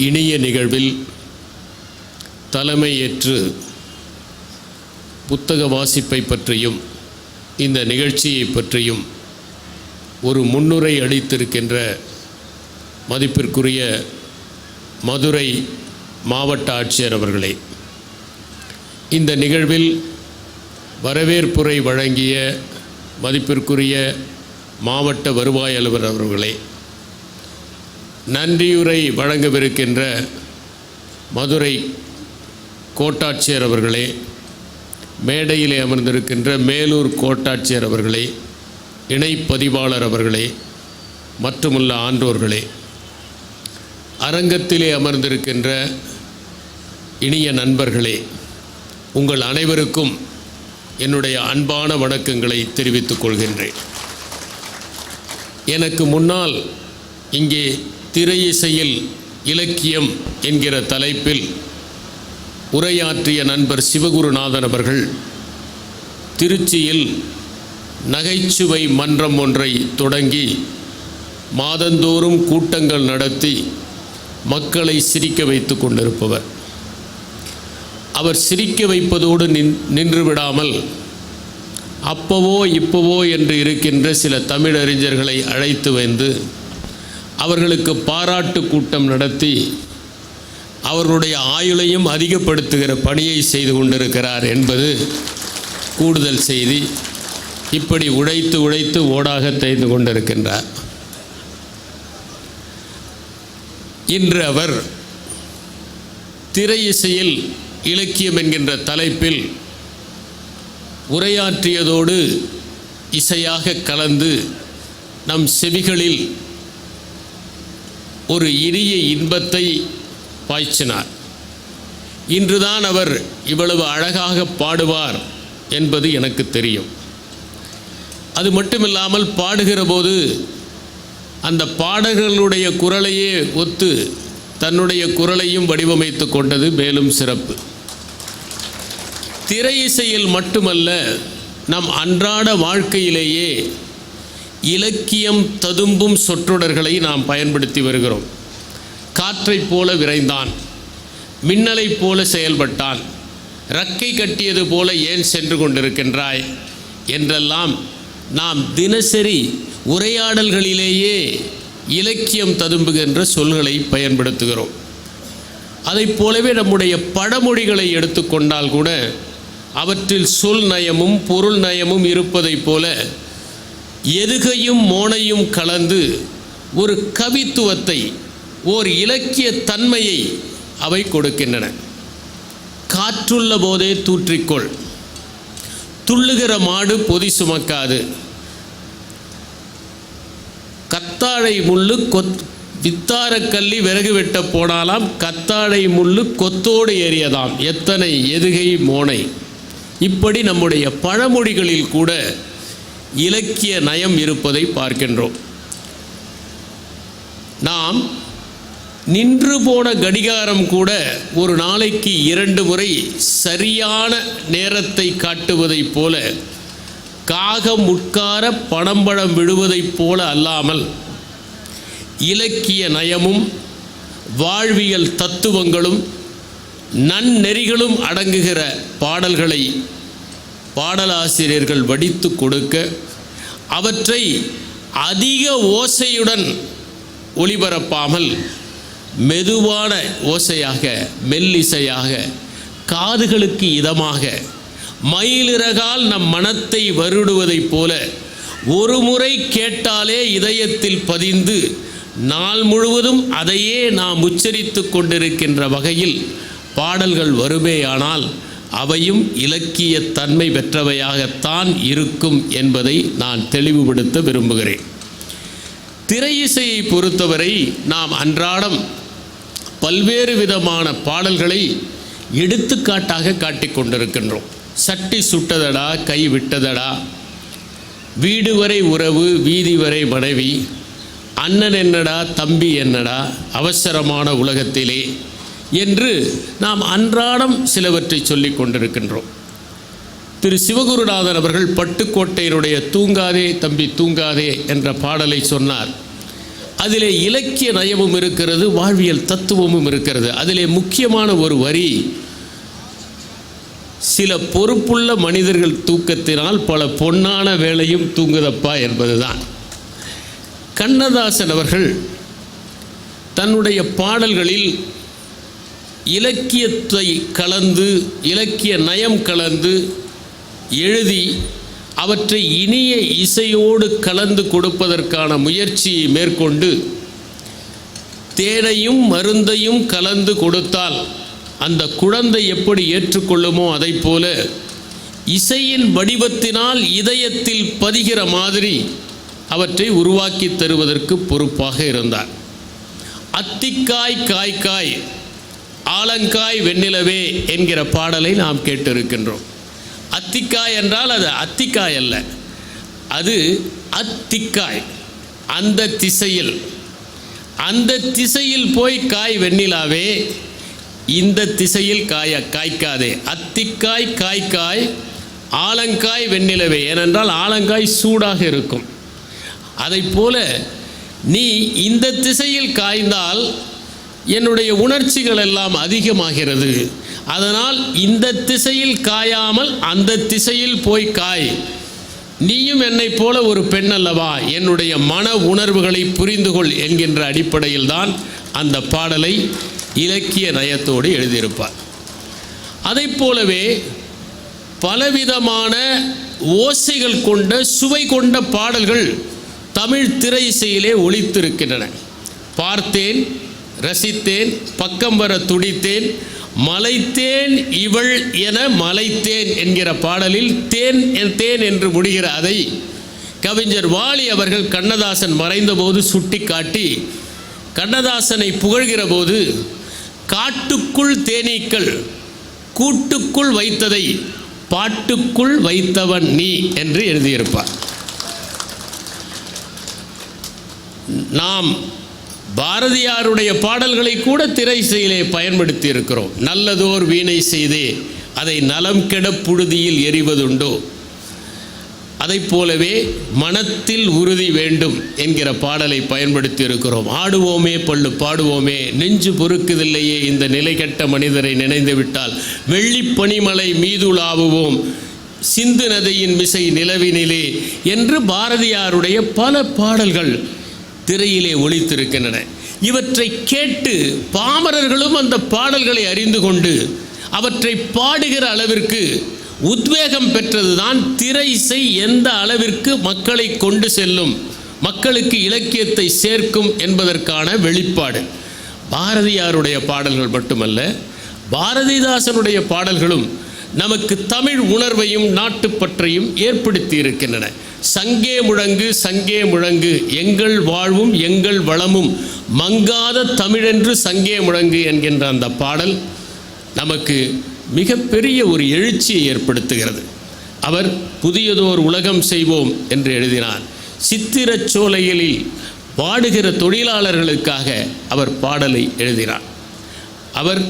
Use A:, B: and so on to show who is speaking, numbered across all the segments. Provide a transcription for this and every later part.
A: இனிய நிகழ்வில் தலைமையேற்று புத்தக வாசிப்பை பற்றியும் இந்த நிகழ்ச்சியை பற்றியும் ஒரு முன்னுரை அளித்திருக்கின்ற மதிப்பிற்குரிய மதுரை மாவட்ட ஆட்சியர் அவர்களே, இந்த நிகழ்வில் வரவேற்புரை வழங்கிய மதிப்பிற்குரிய மாவட்ட வருவாய் அலுவலர் அவர்களே, நன்றியுரை வழங்கவிருக்கின்ற மதுரை கோட்டாட்சியர் அவர்களே, மேடையிலே அமர்ந்திருக்கின்ற மேலூர் கோட்டாட்சியர் அவர்களே, இணை பதிவாளர் அவர்களே, மற்றுமுள்ள ஆன்றோர்களே, அரங்கத்திலே அமர்ந்திருக்கின்ற இனிய நண்பர்களே, உங்கள் அனைவருக்கும் என்னுடைய அன்பான வணக்கங்களை தெரிவித்துக் கொள்கின்றேன். எனக்கு முன்னால் இங்கே திரையிசையில் இலக்கியம் என்கிற தலைப்பில் உரையாற்றிய நண்பர் சிவகுருநாதன் அவர்கள் திருச்சியில் நகைச்சுவை மன்றம் ஒன்றை தொடங்கி மாதந்தோறும் கூட்டங்கள் நடத்தி மக்களை சிரிக்க வைத்து கொண்டிருப்பவர். அவர் சிரிக்க வைப்பதோடு நின்று விடாமல் அப்பவோ இப்பவோ என்று இருக்கின்ற சில தமிழறிஞர்களை அழைத்து வந்து அவர்களுக்கு பாராட்டு கூட்டம் நடத்தி அவர்களுடைய ஆயுளையும் அதிகப்படுத்துகிற பணியை செய்து கொண்டிருக்கிறார் என்பது கூடுதல் செய்தி. இப்படி உழைத்து உழைத்து ஓடாக தேய்ந்து கொண்டிருக்கின்றார். இன்று அவர் திரையிசையில் இலக்கியம் என்கின்ற தலைப்பில் உரையாற்றியதோடு இசையாக கலந்து நம் செவிகளில் ஒரு இனிய இன்பத்தை பாய்ச்சினார். இன்றுதான் அவர் இவ்வளவு அழகாக பாடுவார் என்பது எனக்கு தெரியும். அது மட்டுமில்லாமல் பாடுகிற போது அந்த பாடகர்களுடைய குரலையே ஒத்து தன்னுடைய குரலையும் வடிவமைத்து கொண்டது மேலும் சிறப்பு. திரை இசையில் மட்டுமல்ல, நம் அன்றாட வாழ்க்கையிலேயே இலக்கியம் ததும்பும் சொற்றொடர்களை நாம் பயன்படுத்தி வருகிறோம். காற்றைப் போல விரைந்தான், மின்னலைப் போல செயல்பட்டான், ரக்கை கட்டியது போல ஏன் சென்று கொண்டிருக்கின்றாய் என்றெல்லாம் நாம் தினசரி உரையாடல்களிலேயே இலக்கியம் ததும்புகின்ற சொல்களை பயன்படுத்துகிறோம். அதைப் போலவே நம்முடைய பழமொழிகளை எடுத்துக்கொண்டால் கூட அவற்றில் சொல் நயமும் பொருள் நயமும் இருப்பதைப் போல எதுகையும் மோனையும் கலந்து ஒரு கவித்துவத்தை, ஓர் இலக்கிய தன்மையை அவை கொடுக்கின்றன. காற்றுள்ள போதே தூற்றிக்கொள், துள்ளுகிற மாடு பொதி சுமக்காது, கத்தாழை முள்ளு வித்தாரக்கல்லி விறகு வெட்ட போனாலாம், கத்தாழை முள்ளு கொத்தோடு ஏறியதாம், எத்தனை எதுகை மோனை. இப்படி நம்முடைய பழமொழிகளில் கூட இலக்கிய நயம் இருப்பதை பார்க்கின்றோம். நாம் நின்று போன கடிகாரம் கூட ஒரு நாளைக்கு 2 முறை சரியான நேரத்தை காட்டுவதைப் போல, காகம் உட்கார பணம்பழம் விழுவதைப் போல அல்லாமல் இலக்கிய நயமும் வாழ்வியல் தத்துவங்களும் நன்னெறிகளும் அடங்குகிற பாடல்களை பாடலாசிரியர்கள் வடித்து கொடுக்க, அவற்றை அதிக ஓசையுடன் ஒளிபரப்பாமல் மெதுவான ஓசையாக, மெல்லிசையாக, காதுகளுக்கு இதமாக, மயிலிறகால் நம் மனத்தை வருடுவதைப் போல ஒரு முறை கேட்டாலே இதயத்தில் பதிந்து நாள் முழுவதும் அதையே நாம் உச்சரித்து கொண்டிருக்கின்ற வகையில் பாடல்கள் வருமேயானால் அவையும் இலக்கிய தன்மை பெற்றவையாகத்தான் இருக்கும் என்பதை நான் தெளிவுபடுத்த விரும்புகிறேன். திரையிசையை பொறுத்தவரை நாம் அன்றாடம் பல்வேறு விதமான பாடல்களை எடுத்துக்காட்டாக காட்டிக் கொண்டிருக்கின்றோம். சட்டி சுட்டதடா, கை விட்டதடா, வீடு வரை உறவு, வீதி வரை மனைவி, அண்ணன் என்னடா, தம்பி என்னடா, அவசரமான உலகத்திலே என்று நாம் அன்றாடம் சிலவற்றை சொல்லிக் கொண்டிருக்கின்றோம். திரு சிவகுருநாதன் அவர்கள் பட்டுக்கோட்டையினுடைய தூங்காதே தம்பி தூங்காதே என்ற பாடலை சொன்னார். அதிலே இலக்கிய நயமும் இருக்கிறது, வாழ்வியல் தத்துவமும் இருக்கிறது. அதிலே முக்கியமான ஒரு வரி, சில பொறுப்புள்ள மனிதர்கள் தூக்கத்தினால் பல பொன்னான வேலையும் தூங்குதப்பா என்பதுதான். கண்ணதாசன் அவர்கள் தன்னுடைய பாடல்களில் இலக்கியத்தை கலந்து, இலக்கிய நயம் கலந்து எழுதி அவற்றை இனிய இசையோடு கலந்து கொடுப்பதற்கான முயற்சியை மேற்கொண்டு, தேனையும் மருந்தையும் கலந்து கொடுத்தால் அந்த குழந்தை எப்படி ஏற்றுக்கொள்ளுமோ அதை போல இசையின் வடிவத்தினால் இதயத்தில் பதிகிற மாதிரி அவற்றை உருவாக்கி தருவதற்கு பொறுப்பாக இருந்தார். அத்திக்காய் காய்க்காய் ஆலங்காய் வெண்ணிலவே என்கிற பாடலை நாம் கேட்டிருக்கின்றோம். அத்திக்காய் என்றால் அது அத்திக்காய் அல்ல, அது அத்திக்காய். அந்த திசையில் போய் காய் வெண்ணிலாவே, இந்த திசையில் காய்க்காதே. அத்திக்காய் காய்க்காய் ஆலங்காய் வெண்ணிலவே. ஏனென்றால் ஆலங்காய் சூடாக இருக்கும். அதை போல நீ இந்த திசையில் காய்ந்தால் என்னுடைய உணர்ச்சிகள் எல்லாம் அதிகமாகிறது. அதனால் இந்த திசையில் காயாமல் அந்த திசையில் போய் காய். நீயும் என்னை போல ஒரு பெண் அல்லவா, என்னுடைய மன உணர்வுகளை புரிந்து கொள் என்கின்ற அடிப்படையில் தான் அந்த பாடலை இலக்கிய நயத்தோடு எழுதியிருப்பார். அதை போலவே பலவிதமான ஓசைகள் கொண்ட, சுவை கொண்ட பாடல்கள் தமிழ் திரை இசையிலே ஒலித்திருக்கின்றன. பார்த்தேன், ரசித்தேன், பக்கம் வர துடித்தேன், மலைத்தேன் இவள் என மலைத்தேன் என்கிற பாடலில் தேன் தேன் என்று முடிகிற அதை கவிஞர் வாலி அவர்கள் கண்ணதாசன் மறைந்தபோது சுட்டி காட்டி கண்ணதாசனை புகழ்கிற போது, காட்டுக்குள் தேனீக்கள் கூட்டுக்குள் வைத்ததை பாட்டுக்குள் வைத்தவன் நீ என்று எழுதியிருப்பார். நாம் பாரதியாருடைய பாடல்களை கூட திரை இசையிலே பயன்படுத்தி இருக்கிறோம். நல்லதோர் வீணை செய்தே அதை நலம் கெட புழுதியில் எறிவதுண்டோ, அதை போலவே மனத்தில் உறுதி வேண்டும் என்கிற பாடலை பயன்படுத்தி இருக்கிறோம். ஆடுவோமே பள்ளு பாடுவோமே, நெஞ்சு பொறுக்குதில்லையே இந்த நிலை கெட்ட மனிதரை நினைந்து விட்டால், வெள்ளி பனிமலை மீதுலாவுவோம் சிந்து நதியின் மிசை நிலவினிலே என்று பாரதியாருடைய பல பாடல்கள் திரையிலே ஒலித்திருக்கின்றன. இவற்றை கேட்டு பாமரர்களும் அந்த பாடல்களை அறிந்து கொண்டு அவற்றை பாடுகிற அளவிற்கு உத்வேகம் பெற்றதுதான் திரை இசை எந்த அளவிற்கு மக்களை கொண்டு செல்லும், மக்களுக்கு இலக்கியத்தை சேர்க்கும் என்பதற்கான வெளிப்பாடு. பாரதியாருடைய பாடல்கள் மட்டுமல்ல, பாரதிதாசனுடைய பாடல்களும் நமக்கு தமிழ் உணர்வையும் நாட்டுப்பற்றையும் ஏற்படுத்தி இருக்கின்றன. சங்கே முழங்கு சங்கே முழங்கு, எங்கள் வாழ்வும் எங்கள் வளமும் மங்காத தமிழென்று சங்கே முழங்கு என்கின்ற அந்த பாடல் நமக்கு மிகப்பெரிய ஒரு எழுச்சியை ஏற்படுத்துகிறது. அவர் புதியதோர் உலகம் செய்வோம் என்று எழுதினார். சித்திரச் சோலைகளில் பாடுகிற தொழிலாளர்களுக்காக அவர் பாடலை எழுதினார். அவர்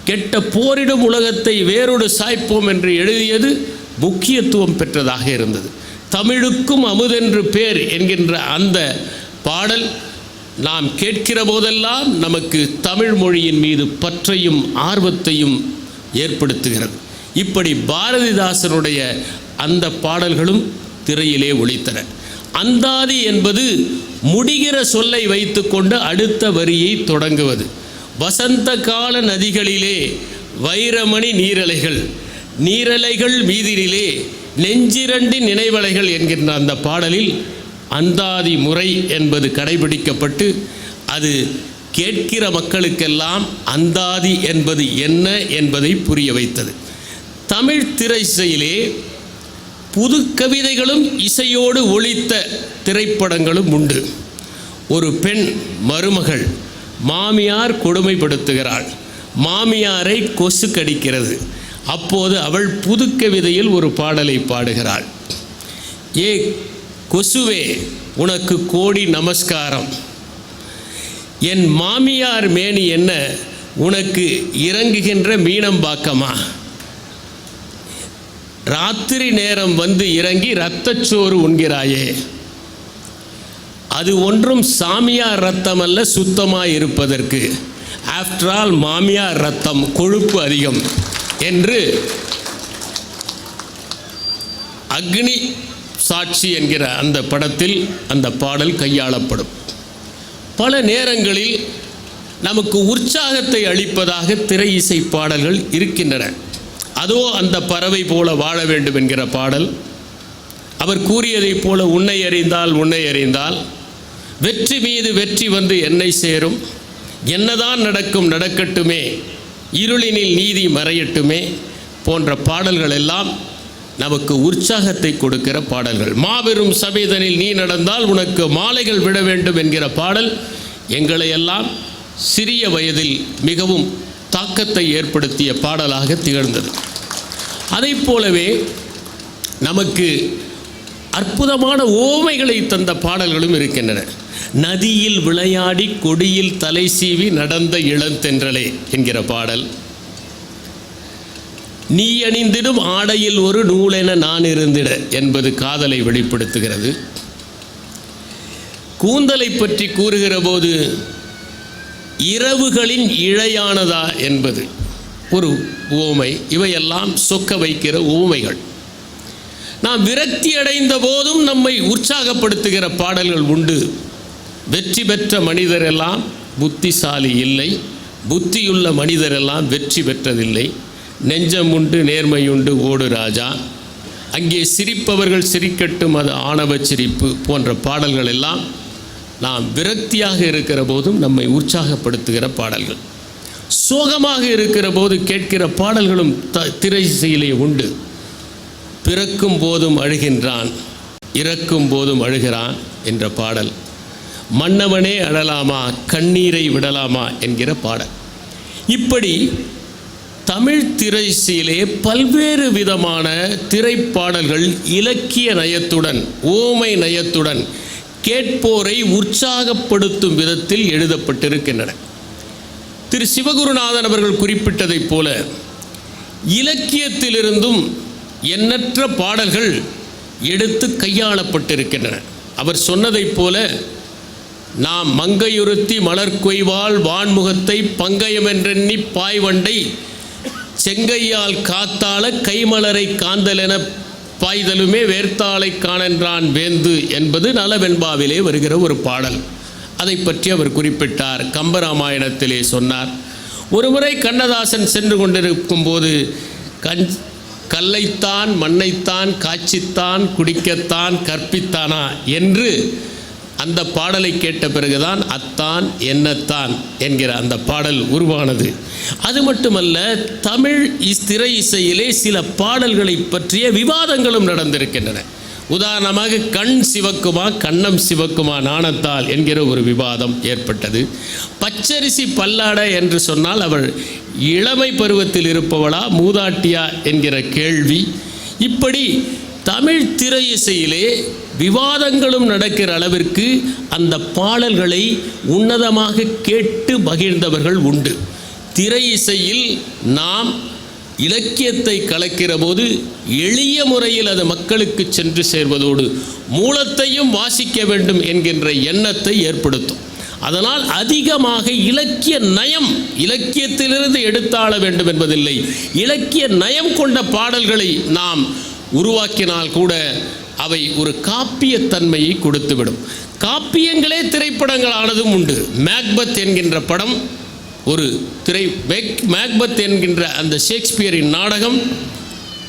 A: கெட்ட போரிடும் உலகத்தை வேறொரு சாய்ப்போம் என்று எழுதியது முக்கியத்துவம் பெற்றதாக இருந்தது. தமிழுக்கும் அமுதென்று பேர் என்கின்ற அந்த பாடல் நாம் கேட்கிற போதெல்லாம் நமக்கு தமிழ் மொழியின் மீது பற்றையும் ஆர்வத்தையும் ஏற்படுத்துகிறது. இப்படி பாரதிதாசனுடைய அந்த பாடல்களும் திரையிலே ஒலித்தன. அந்தாதி என்பது முடிகிற சொல்லை வைத்துக்கொண்டு அடுத்த வரியை தொடங்குவது. வசந்த கால நதிகளிலே வைரமணி நீரலைகள், நீரலைகள் மீதினிலே நெஞ்சிரண்டி நினைவலைகள் என்கின்ற அந்த பாடலில் அந்தாதி முறை என்பது கடைபிடிக்கப்பட்டு அது கேட்கிற மக்களுக்கெல்லாம் அந்தாதி என்பது என்ன என்பதை புரிய வைத்தது. தமிழ் திரை இசையிலே புது கவிதைகளும் இசையோடு ஒலித்த திரைப்படங்களும் உண்டு. ஒரு பெண் மருமகள் மாமியார் கொடுமைப்படுத்துகிறாள், மாமியாரை கொசு கடிக்கிறது. அப்போது அவள் புது கவிதையில் ஒரு பாடலை பாடுகிறாள். ஏ கொசுவே உனக்கு கோடி நமஸ்காரம், என் மாமியார் மேனி என்ன உனக்கு இறங்குகின்ற மீனம்பாக்கமா, ராத்திரி நேரம் வந்து இறங்கி இரத்தச்சோறு உண்கிறாயே, அது ஒன்றும் சாமியார் ரத்தம் அல்ல சுத்தமாக இருப்பதற்கு. ஆஃப்டர் ஆல் மாமியார் ரத்தம், கொழுப்பு அதிகம் என்று அக்னி சாட்சி என்கிற அந்த படத்தில் அந்த பாடல் கையாளப்படும். பல நேரங்களில் நமக்கு உற்சாகத்தை அளிப்பதாக திரை இசை பாடல்கள் இருக்கின்றன. அதோ அந்த பறவை போல வாழ வேண்டும் என்கிற பாடல், அவர் கூறியதைப் போல உன்னை அறிந்தால் உன்னை அறிந்தால், வெற்றி மீது வெற்றி வந்து என்னை சேரும், என்னதான் நடக்கும் நடக்கட்டுமே, இருளினில் நீதி மறையட்டுமே போன்ற பாடல்கள் எல்லாம் நமக்கு உற்சாகத்தை கொடுக்கிற பாடல்கள். மாபெரும் சபைதனில் நீ நடந்தால் உனக்கு மாலைகள் விட வேண்டும் என்கிற பாடல் எங்களை எல்லாம் சிறிய வயதில் மிகவும் தாக்கத்தை ஏற்படுத்திய பாடலாக திகழ்ந்தது. அதைப் போலவே நமக்கு அற்புதமான ஓமைகளை தந்த பாடல்களும் இருக்கின்றன. நதியில் விளையாடி கொடியில் தலை சீவி நடந்த இளந்தென்றலே என்கிற பாடல், நீ அணிந்திடும் ஆடையில் ஒரு நூலென நான் இருந்திட என்பது காதலை வெளிப்படுத்துகிறது. கூந்தலை பற்றி கூறுகிற போது இரவுகளின் இழையானதா என்பது ஒரு உவமை. இவையெல்லாம் சொக்க வைக்கிற உவமைகள். நாம் விரக்தி அடைந்த போதும் நம்மை உற்சாகப்படுத்துகிற பாடல்கள் உண்டு. வெற்றி பெற்ற மனிதரெல்லாம் புத்திசாலி இல்லை, புத்தியுள்ள மனிதரெல்லாம் வெற்றி பெற்றதில்லை, நெஞ்சம் உண்டு நேர்மையுண்டு ஓடு ராஜா, அங்கே சிரிப்பவர்கள் சிரிக்கட்டும் அது ஆணவ சிரிப்பு போன்ற பாடல்கள் எல்லாம் நாம் விரக்தியாக இருக்கிற போதும் நம்மை உற்சாகப்படுத்துகிற பாடல்கள். சோகமாக இருக்கிற போது கேட்கிற பாடல்களும் திரை இசையிலே உண்டு. பிறக்கும் போதும் அழுகின்றான், இறக்கும் போதும் அழுகிறான் என்ற பாடல், மன்னவனே அழலாமா கண்ணீரை விடலாமா என்கிற பாடல். இப்படி தமிழ் திரை இசையிலே பல்வேறு விதமான திரைப்பாடல்கள் இலக்கிய நயத்துடன் ஓமை நயத்துடன் கேட்போரை உற்சாகப்படுத்தும் விதத்தில் எழுதப்பட்டிருக்கின்றன. திரு சிவகுருநாதன் அவர்கள் குறிப்பிட்டதைப் போல இலக்கியத்திலிருந்தும் எண்ணற்ற பாடல்கள் எடுத்து கையாளப்பட்டிருக்கின்றன. அவர் சொன்னதைப் போல நாம் மங்கையுறுத்தி மலர் கொய்வாள் வான்முகத்தை பங்கயமென்றெண்ணி பாய்வண்டை செங்கையால் காத்தாள கைமலரை காந்தலென பாய்தலுமே வேர்த்தாளை காணென்றான் வேந்து என்பது நலவெண்பாவிலே வருகிற ஒரு பாடல். அதை பற்றி அவர் குறிப்பிட்டார். கம்பராமாயணத்திலே சொன்னார். ஒருமுறை கண்ணதாசன் சென்று கொண்டிருக்கும் போது கல்லைத்தான் மண்ணைத்தான் காய்ச்சித்தான் குடிக்கத்தான் கற்பித்தானா என்று அந்த பாடலை கேட்ட பிறகுதான் அத்தான் என்னத்தான் என்கிற அந்த பாடல் உருவானது. அது மட்டுமல்ல, தமிழ் திரை இசையிலே சில பாடல்களை பற்றிய விவாதங்களும் நடந்திருக்கின்றன. உதாரணமாக கண் சிவக்குமா கண்ணம் சிவக்குமா நாணத்தால் என்கிற ஒரு விவாதம் ஏற்பட்டது. பச்சரிசி பல்லாட என்று சொன்னால் அவள் இளமை பருவத்தில் இருப்பவளா மூதாட்டியா என்கிற கேள்வி. இப்படி தமிழ் திரை இசையிலே விவாதங்களும் நடக்கிற அளவிற்கு அந்த பாடல்களை உன்னதமாக கேட்டு மகிழ்ந்தவர்கள் உண்டு. திரை இசையில் நாம் இலக்கியத்தை கலக்கிற போது எளிய முறையில் அது மக்களுக்கு சென்று சேர்வதோடு மூலத்தையும் வாசிக்க வேண்டும் என்கின்ற எண்ணத்தை ஏற்படுத்தும். அதனால் அதிகமாக இலக்கிய நயம், இலக்கியத்திலிருந்து எடுத்தாள வேண்டும் என்பதில்லை, இலக்கிய நயம் கொண்ட பாடல்களை நாம் உருவாக்கினால் கூட அவை ஒரு காப்பியத்தன்மையை கொடுத்துவிடும். காப்பியங்களே திரைப்படங்களானதும் உண்டு. மேக்பத் என்கின்ற படம் ஒரு மேக்பத் என்கின்ற அந்த ஷேக்ஸ்பியரின் நாடகம்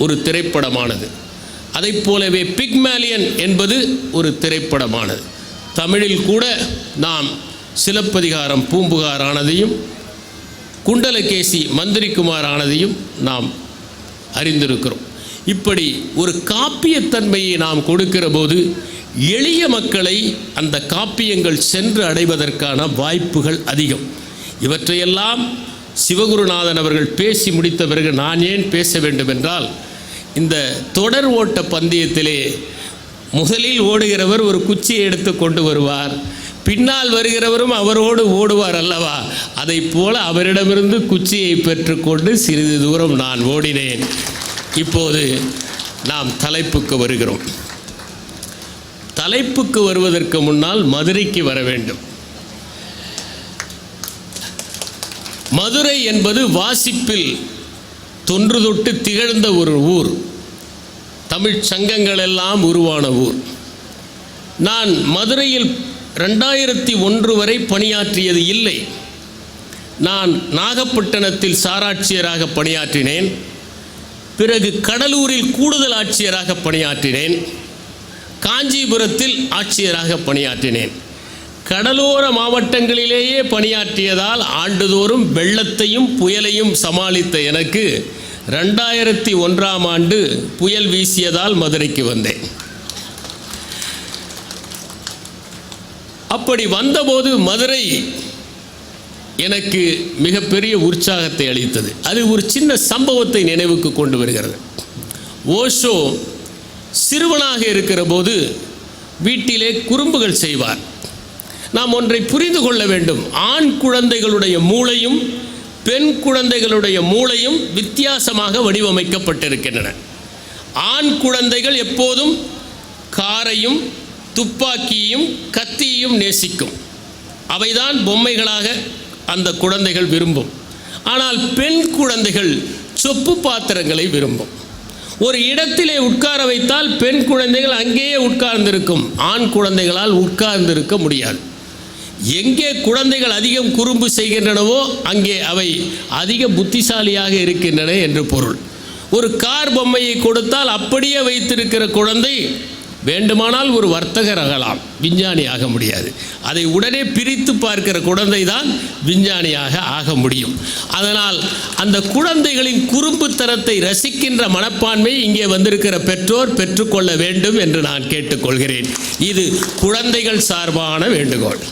A: ஒரு திரைப்படமானது. அதை போலவே பிக்மேலியன் என்பது ஒரு திரைப்படமானது. தமிழில் கூட நாம் சிலப்பதிகாரம் பூம்புகார் ஆனதையும் குண்டலகேசி மந்திரிக்குமார் ஆனதையும் நாம் அறிந்திருக்கிறோம். இப்படி ஒரு காப்பியத்தன்மையை நாம் கொடுக்கிற போது எளிய மக்களை அந்த காப்பியங்கள் சென்று அடைவதற்கான வாய்ப்புகள் அதிகம். இவற்றையெல்லாம் சிவகுருநாதன் அவர்கள் பேசி முடித்த பிறகு நான் ஏன் பேச வேண்டும் என்றால், இந்த தொடர் ஓட்ட பந்தயத்திலே முதலில் ஓடுகிறவர் ஒரு குச்சியை எடுத்து கொண்டு வருவார், பின்னால் வருகிறவரும் அவரோடு ஓடுவார் அல்லவா? அதை போல அவரிடமிருந்து குச்சியை பெற்றுக்கொண்டு சிறிது தூரம் நான் ஓடினேன். இப்போது நாம் தலைப்புக்கு வருகிறோம். தலைப்புக்கு வருவதற்கு முன்னால் மதுரைக்கு வர வேண்டும். மதுரை என்பது வாசிப்பில் தொன்று தொட்டு திகழ்ந்த ஒரு ஊர். தமிழ் சங்கங்கள் எல்லாம் உருவான ஊர். நான் மதுரையில் 2001 வரை பணியாற்றியது இல்லை. நான் நாகப்பட்டினத்தில் சாராட்சியராக பணியாற்றினேன். பிறகு கடலூரில் கூடுதல் ஆட்சியராக பணியாற்றினேன். காஞ்சிபுரத்தில் ஆட்சியராக பணியாற்றினேன். கடலோர மாவட்டங்களிலேயே பணியாற்றியதால் ஆண்டுதோறும் வெள்ளத்தையும் புயலையும் சமாளித்த எனக்கு 2001ஆம் ஆண்டு புயல் வீசியதால் மதுரைக்கு வந்தேன். அப்படி வந்தபோது மதுரை எனக்கு மிகப்பெரிய உற்சாகத்தை அளித்தது. அது ஒரு சின்ன சம்பவத்தை நினைவுக்கு கொண்டு வருகிறது. ஓஷோ சிறுவனாக இருக்கிற போது வீட்டிலே குறும்புகள் செய்வார். நாம் ஒன்றை புரிந்து கொள்ள வேண்டும். ஆண் குழந்தைகளுடைய மூளையும் பெண் குழந்தைகளுடைய மூளையும் வித்தியாசமாக வடிவமைக்கப்பட்டிருக்கின்றன. ஆண் குழந்தைகள் எப்போதும் காரையும் துப்பாக்கியையும் கத்தியையும் நேசிக்கும். அவைதான் பொம்மைகளாக அந்த குழந்தைகள் விரும்பும். ஆனால் பெண் குழந்தைகள் சொப்பு பாத்திரங்களை விரும்பும். ஒரு இடத்திலே உட்கார வைத்தால் பெண் குழந்தைகள் அங்கேயே உட்கார்ந்திருக்கும். ஆண் குழந்தைகளால் உட்கார்ந்திருக்க முடியாது. எங்கே குழந்தைகள் அதிகம் குறும்பு செய்கின்றனவோ அங்கே அவை அதிக புத்திசாலியாக இருக்கின்றன என்று பொருள். ஒரு கார் பொம்மையை கொடுத்தால் அப்படியே வைத்திருக்கிற குழந்தை வேண்டுமானால் ஒரு வர்த்தகர் ஆகலாம், விஞ்ஞானி ஆக முடியாது. அதை உடனே பிரித்து பார்க்கிற குழந்தை தான் விஞ்ஞானியாக ஆக முடியும். அதனால் அந்த குழந்தைகளின் குறும்பு தரத்தை ரசிக்கின்ற மனப்பான்மை இங்கே வந்திருக்கிற பெற்றோர் பெற்றுக்கொள்ள வேண்டும் என்று நான் கேட்டுக்கொள்கிறேன். இது குழந்தைகள் சார்பான வேண்டுகோள்.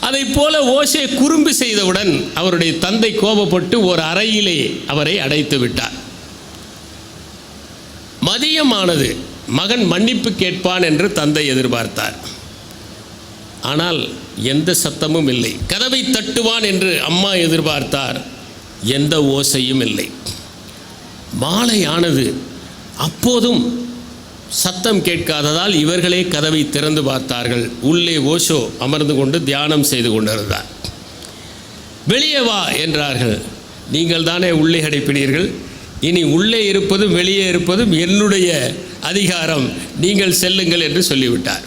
A: அதை போல ஓஷே குறும்பு செய்தவுடன் அவருடைய தந்தை கோபப்பட்டு ஒரு அறையிலே அவரை அடைத்து விட்டார். மதியமானது. மகன் மன்னிப்பு கேட்பான் என்று தந்தை எதிர்பார்த்தார். ஆனால் எந்த சத்தமும் இல்லை. கதவை தட்டுவான் என்று அம்மா எதிர்பார்த்தார். எந்த ஓசையும் இல்லை. மாலை ஆனது. அப்போதும் சத்தம் கேட்காததால் இவர்களே கதவை திறந்து பார்த்தார்கள். உள்ளே ஓஷோ அமர்ந்து கொண்டு தியானம் செய்து கொண்டிருந்தார். வெளியே வா என்றார்கள். நீங்கள் தானே உள்ளே அடைப்பினீர்கள், இனி உள்ளே இருப்பதும் வெளியே இருப்பதும் என்னுடைய அதிகாரம், நீங்கள் செல்லுங்கள் என்று சொல்லிவிட்டார்.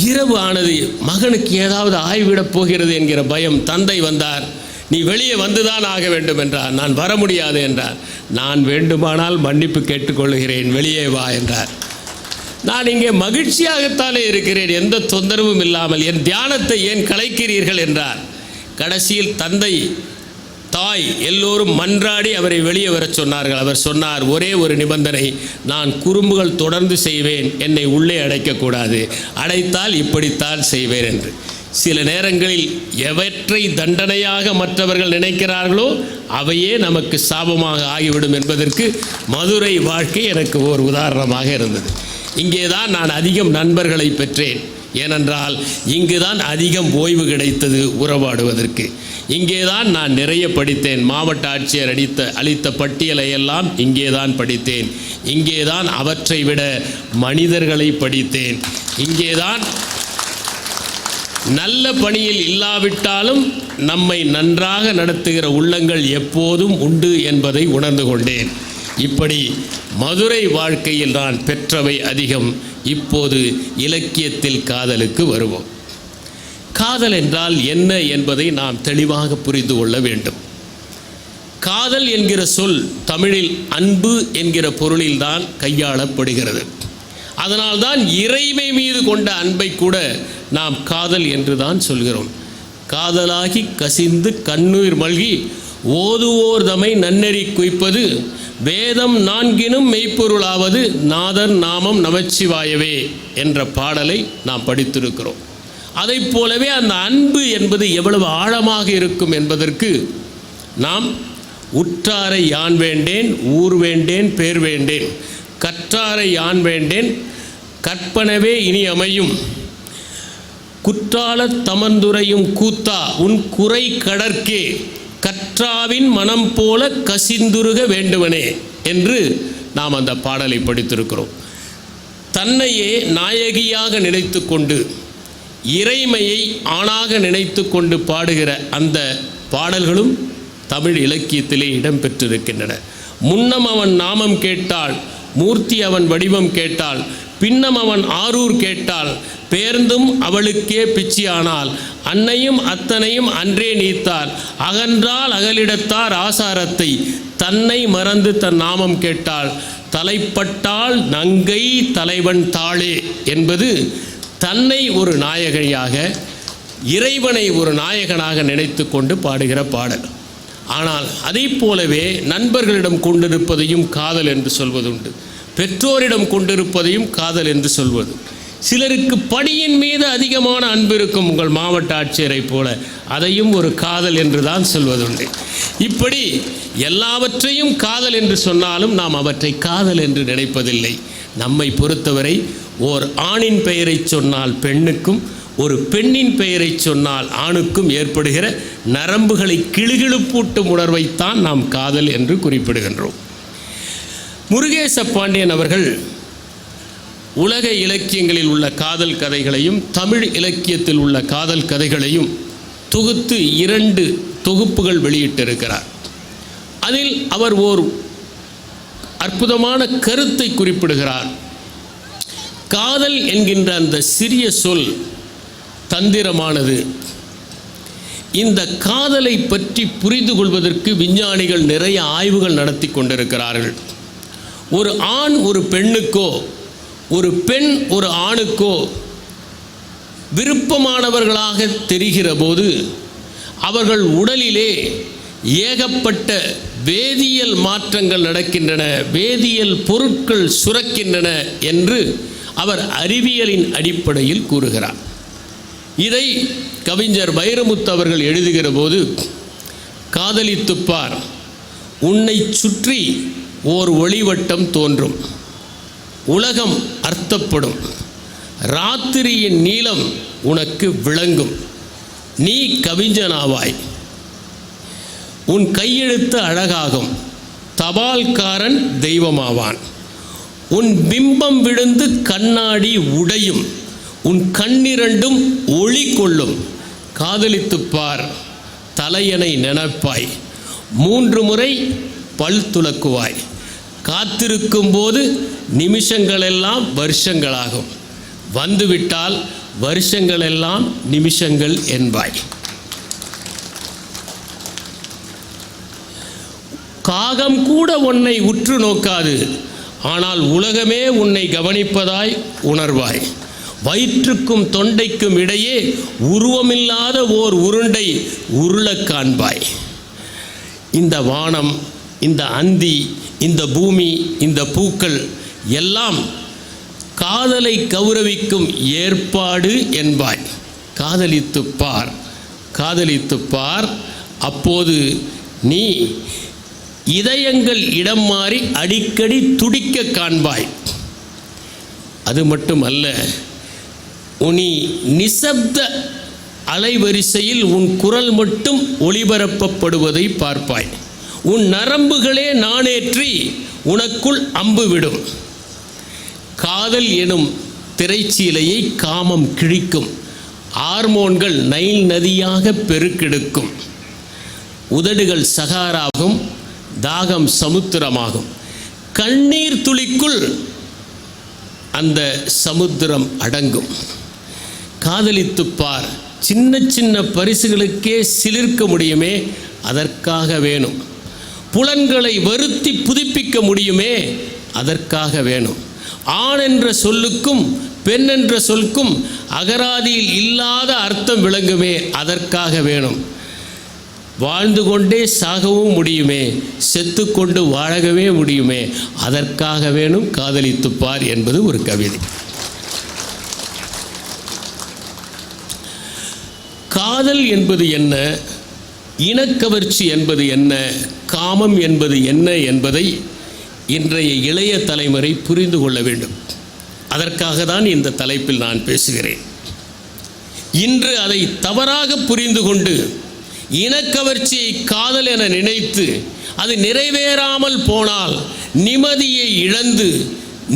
A: இரவு ஆனது. மகனுக்கு ஏதாவது ஆய்விடப் போகிறது என்கிற பயம். தந்தை வந்தார். நீ வெளியே வந்துதான் ஆக வேண்டும் என்றார். நான் வர முடியாது என்றார். நான் வேண்டுமானால் மன்னிப்பு கேட்டுக்கொள்கிறேன், வெளியே வா என்றார். நான் இங்கே மகிழ்ச்சியாகத்தானே இருக்கிறேன், எந்த தொந்தரவும் இல்லாமல், என் தியானத்தை ஏன் கலைக்கிறீர்கள் என்றார். கடைசியில் தந்தை தாய் எல்லோரும் மன்றாடி அவரை வெளியே வர சொன்னார்கள். அவர் சொன்னார், ஒரே ஒரு நிபந்தனை, நான் குறும்புகள் தொடர்ந்து செய்வேன், என்னை உள்ளே அடைக்கக்கூடாது, அடைத்தால் இப்படித்தான் செய்வேன் என்று. சில நேரங்களில் எவற்றை தண்டனையாக மற்றவர்கள் நினைக்கிறார்களோ அவையே நமக்கு சாபமாக ஆகிவிடும் என்பதற்கு மதுரை வாழ்க்கை எனக்கு ஓர் உதாரணமாக இருந்தது. இங்கே தான் நான் அதிகம் நண்பர்களை பெற்றேன். ஏனென்றால் இங்கு தான் அதிகம் ஓய்வு கிடைத்தது உறவாடுவதற்கு. இங்கே தான் நான் நிறைய படித்தேன். மாவட்ட ஆட்சியர் அளித்த பட்டியலை எல்லாம் இங்கே தான் படித்தேன். இங்கே தான் அவற்றை விட மனிதர்களை படித்தேன். இங்கே தான் நல்ல பணியில் இல்லாவிட்டாலும் நம்மை நன்றாக நடத்துகிற உள்ளங்கள் எப்போதும் உண்டு என்பதை உணர்ந்து கொண்டேன். இப்படி மதுரை வாழ்க்கையில் நான் பெற்றவை அதிகம். இப்போது இலக்கியத்தில் காதலுக்கு வருவோம். காதல் என்றால் என்ன என்பதை நாம் தெளிவாக புரிந்து கொள்ள வேண்டும். காதல் என்கிற சொல் தமிழில் அன்பு என்கிற பொருளில்தான் கையாளப்படுகிறது. அதனால்தான் இறைமை மீது கொண்ட அன்பை கூட நாம் காதல் என்று தான் சொல்கிறோம். காதலாகி கசிந்து கண்ணீர் மல்கி ஓதுவோர் தமை நன்னெறி குய்ப்பது வேதம் நான்கினும் மெய்ப்பொருளாவது நாதர் நாமம் நமச்சிவாயவே என்ற பாடலை நாம் படித்திருக்கிறோம். அதை போலவே அந்த அன்பு என்பது எவ்வளவு ஆழமாக இருக்கும் என்பதற்கு நாம் உற்றாரை யான் வேண்டேன், ஊர் வேண்டேன், பேர் வேண்டேன், கற்றாரை யான் வேண்டேன், கற்பனவே இனி அமையும், குற்றால தமந்துரையும் கூத்தா உன் குறை கடற்கே கற்றாவின் மனம் போல கசிந்துருக வேண்டுவனே என்று நாம் அந்த பாடலை படித்திருக்கிறோம். தன்னையே நாயகியாக நினைத்து கொண்டு இறைமையை ஆணாக நினைத்து கொண்டு பாடுகிற அந்த பாடல்களும் தமிழ் இலக்கியத்திலே இடம்பெற்றிருக்கின்றன. முன்னம் அவன் நாமம் கேட்டாள், மூர்த்தி அவன் வடிவம் கேட்டாள், பின்னம் அவன் ஆரூர் கேட்டாள், பேர்ந்தும் அவளுக்கே பிச்சியானால், அன்னையும் அத்தனையும் அன்றே நீத்தார், அகன்றால் அகலிடத்தார் ஆசாரத்தை, தன்னை மறந்து தன் நாமம் கேட்டாள், தலைப்பட்டாள் நங்கை தலைவன் தாளே என்பது தன்னை ஒரு நாயகியாக இறைவனை ஒரு நாயகனாக நினைத்து கொண்டு பாடுகிற பாடல். ஆனால் அதை போலவே நண்பர்களிடம் கொண்டிருப்பதையும் காதல் என்று சொல்வதுண்டு, பெற்றோரிடம் கொண்டிருப்பதையும் காதல் என்று சொல்வது. சிலருக்கு பணியின் மீது அதிகமான அன்பு இருக்கும், உங்கள் மாவட்ட ஆட்சியரை போல, அதையும் ஒரு காதல் என்று தான் சொல்வதுண்டு. இப்படி எல்லாவற்றையும் காதல் என்று சொன்னாலும் நாம் அவற்றை காதல் என்று நினைப்பதில்லை. நம்மை பொறுத்தவரை ஓர் ஆணின் பெயரை சொன்னால் பெண்ணுக்கும், ஒரு பெண்ணின் பெயரை சொன்னால் ஆணுக்கும் ஏற்படுகிற நரம்புகளை கிளுகிளுப்பூட்டும் உணர்வைத்தான் நாம் காதல் என்று குறிப்பிடுகின்றோம். முருகேச பாண்டியன் அவர்கள் உலக இலக்கியங்களில் உள்ள காதல் கதைகளையும் தமிழ் இலக்கியத்தில் உள்ள காதல் கதைகளையும் தொகுத்து 2 தொகுப்புகள் வெளியிட்டிருக்கிறார். அதில் அவர் ஓர் அற்புதமான கருத்தை குறிப்பிடுகிறார். காதல் என்கின்ற அந்த சிறிய சொல் தந்திரமானது. இந்த காதலை பற்றி புரிந்து கொள்வதற்கு விஞ்ஞானிகள் நிறைய ஆய்வுகள் நடத்தி கொண்டிருக்கிறார்கள். ஒரு ஆண் ஒரு பெண்ணுக்கோ, ஒரு பெண் ஒரு ஆணுக்கோ விருப்பமானவர்களாக தெரிகிற போது அவர்கள் உடலிலே ஏகப்பட்ட வேதியியல் மாற்றங்கள் நடக்கின்றன, வேதியியல் பொருட்கள் சுரக்கின்றன என்று அவர் அறிவியலின் அடிப்படையில் கூறுகிறார். இதை கவிஞர் வைரமுத்து அவர்கள் எழுதுகிற போது, காதலித்துப்பார், உன்னை சுற்றி ஓர் ஒளிவட்டம் தோன்றும், உலகம் அர்த்தப்படும், ராத்திரியின் நீளம் உனக்கு விளங்கும், நீ கவிஞனாவாய், உன் கையெழுத்து அழகாகும், தபால்காரன் தெய்வமாவான், உன் பிம்பம் விழுந்து கண்ணாடி உடையும், உன் கண்ணிரண்டும் ஒளி கொள்ளும், காதலித்துப்பார், தலையணை நினைப்பாய், 3 முறை பல் துலக்குவாய், காத்திருக்கும் போது நிமிஷங்களெல்லாம் வருஷங்களாகும், வந்துவிட்டால் வருஷங்களெல்லாம் நிமிஷங்கள் என்பாய். காகம் கூட உன்னை உற்று நோக்காது, ஆனால் உலகமே உன்னை கவனிப்பதாய் உணர்வாய், வயிற்றுக்கும் தொண்டைக்கும் இடையே உருவமில்லாத ஓர் உருண்டை உருளக் காண்பாய். இந்த வானம், இந்த அந்தி, இந்த பூமி, இந்த பூக்கள் எல்லாம் காதலை கௌரவிக்கும் ஏற்பாடு என்பாய். காதலித்துப்பார், காதலித்துப்பார், அப்போது நீ இதயங்கள் இடம் மாறி அடிக்கடி துடிக்க காண்பாய். அது மட்டுமல்ல, நீ நிசப்த அலைவரிசையில் உன் குரல் மட்டும் ஒளிபரப்பப்படுவதை பார்ப்பாய். உன் நரம்புகளே நாணேற்றி உனக்குள் அம்பு விடும். காதல் எனும் திரைச்சீலையை காமம் கிழிக்கும், ஹார்மோன்கள் நைல் நதியாக பெருக்கெடுக்கும், உதடுகள் சகாராகும், தாகம் சமுத்திரமாகும், கண்ணீர் துளிக்குள் அந்த சமுத்திரம் அடங்கும். காதலித்துப்பார், சின்ன சின்ன பரிசுகளுக்கே சிலிர்க்க முடியுமே, அதற்காக வேணும். புலன்களை வருத்தி புதுப்பிக்க முடியுமே, அதற்காக வேணும். ஆண் என்ற சொல்லுக்கும் பெண் என்ற சொல்லுக்கும் அகராதியில் இல்லாத அர்த்தம் விளங்குமே, அதற்காக வேணும். வாழ்ந்து கொண்டே சாகவும் முடியுமே, செத்து கொண்டு வாழவே முடியுமே, அதற்காக வேணும் காதலித்துப்பார் என்பது ஒரு கவிதை. காதல் என்பது என்ன, இனக்கவர்ச்சி என்பது என்ன, காமம் என்பது என்ன என்பதை இன்றைய இளைய தலைமுறை புரிந்து கொள்ள வேண்டும். அதற்காக தான் இந்த தலைப்பில் நான் பேசுகிறேன். இன்று அதை தவறாக புரிந்து கொண்டு இனக்கவர்ச்சியை காதல் என நினைத்து அது நிறைவேறாமல் போனால் நிம்மதியை இழந்து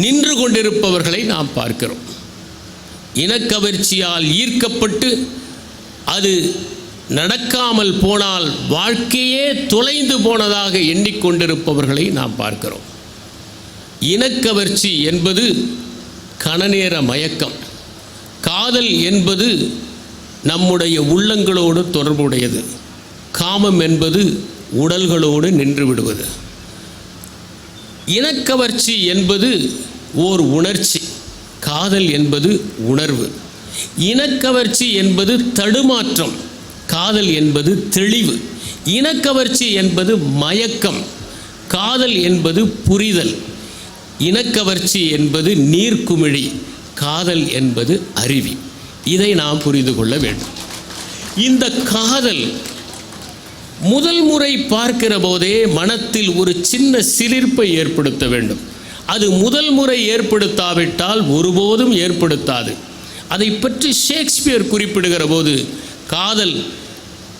A: நின்று கொண்டிருப்பவர்களை நாம் பார்க்கிறோம். இனக்கவர்ச்சியால் ஈர்க்கப்பட்டு அது நடக்காமல் போனால் வாழ்க்கையே தொலைந்து போனதாக எண்ணிக்கொண்டிருப்பவர்களை நாம் பார்க்கிறோம். இனக்கவர்ச்சி என்பது கணநேர மயக்கம். காதல் என்பது நம்முடைய உள்ளங்களோடு தொடர்புடையது. காமம் என்பது உடல்களோடு நின்று விடுவது. இனக்கவர்ச்சி என்பது ஓர் உணர்ச்சி, காதல் என்பது உணர்வு. இனக்கவர்ச்சி என்பது தடுமாற்றம், காதல் என்பது தெளிவு. இனக்கவர்ச்சி என்பது மயக்கம், காதல் என்பது புரிதல். இனக்கவர்ச்சி என்பது நீர்க்குமிழி, காதல் என்பது அருவி. இதை நாம் புரிந்து கொள்ள வேண்டும். இந்த காதல் முதல் முறை பார்க்கிற போதே மனத்தில் ஒரு சின்ன சிலிர்ப்பை ஏற்படுத்த வேண்டும். அது முதல் முறை ஏற்படுத்தாவிட்டால் ஒருபோதும் ஏற்படுத்தாது. அதை பற்றி ஷேக்ஸ்பியர் குறிப்பிடுகிற போது காதல்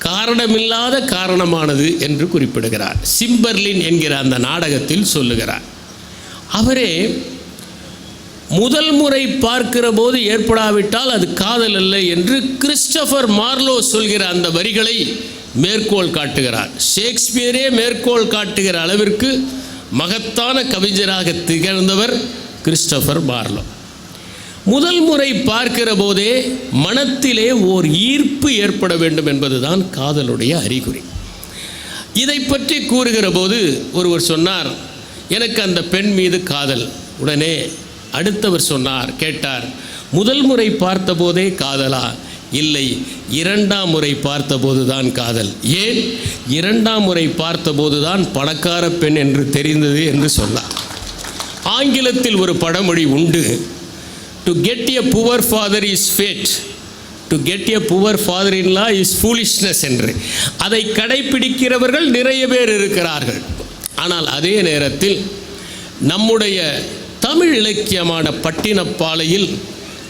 A: காரணமில்லாத காரணமானது என்று குறிப்பிடுகிறார். சிம்பர்லின் என்கிற அந்த நாடகத்தில் சொல்லுகிறார். அவரே முதல் முறை பார்க்கிற போது ஏற்படாவிட்டால் அது காதல் அல்ல என்று கிறிஸ்டோபர் மார்லோ சொல்கிற அந்த வரிகளை மேற்கோள் காட்டுகிறார். ஷேக்ஸ்பியரே மேற்கோள் காட்டுகிற அளவிற்கு மகத்தான கவிஞராக திகழ்ந்தவர் கிறிஸ்டோபர் மார்லோ. முதல் முறை பார்க்கிற போதே மனத்திலே ஓர் ஈர்ப்பு ஏற்பட வேண்டும் என்பதுதான் காதலுடைய அறிகுறி. இதை பற்றி கூறுகிற போது ஒருவர் சொன்னார், எனக்கு அந்த பெண் மீது காதல். உடனே அடுத்தவர் சொன்னார், கேட்டார், முதல் முறை பார்த்தபோதே காதலா? இல்லை, இரண்டாம் முறை பார்த்தபோது தான் காதல். ஏன்? இரண்டாம் முறை பார்த்தபோது தான் பணக்கார பெண் என்று தெரிந்தது என்று சொன்னார். ஆங்கிலத்தில் ஒரு பழமொழி உண்டு, to get a poor father is fate, to get a poor father in law is foolishness என்று. அதை கடைப்பிடிக்கிறவர்கள் நிறைய பேர் இருக்கிறார்கள். ஆனால் அதே நேரத்தில் நம்முடைய தமிழ் இலக்கியமான பட்டினப்பாலையில்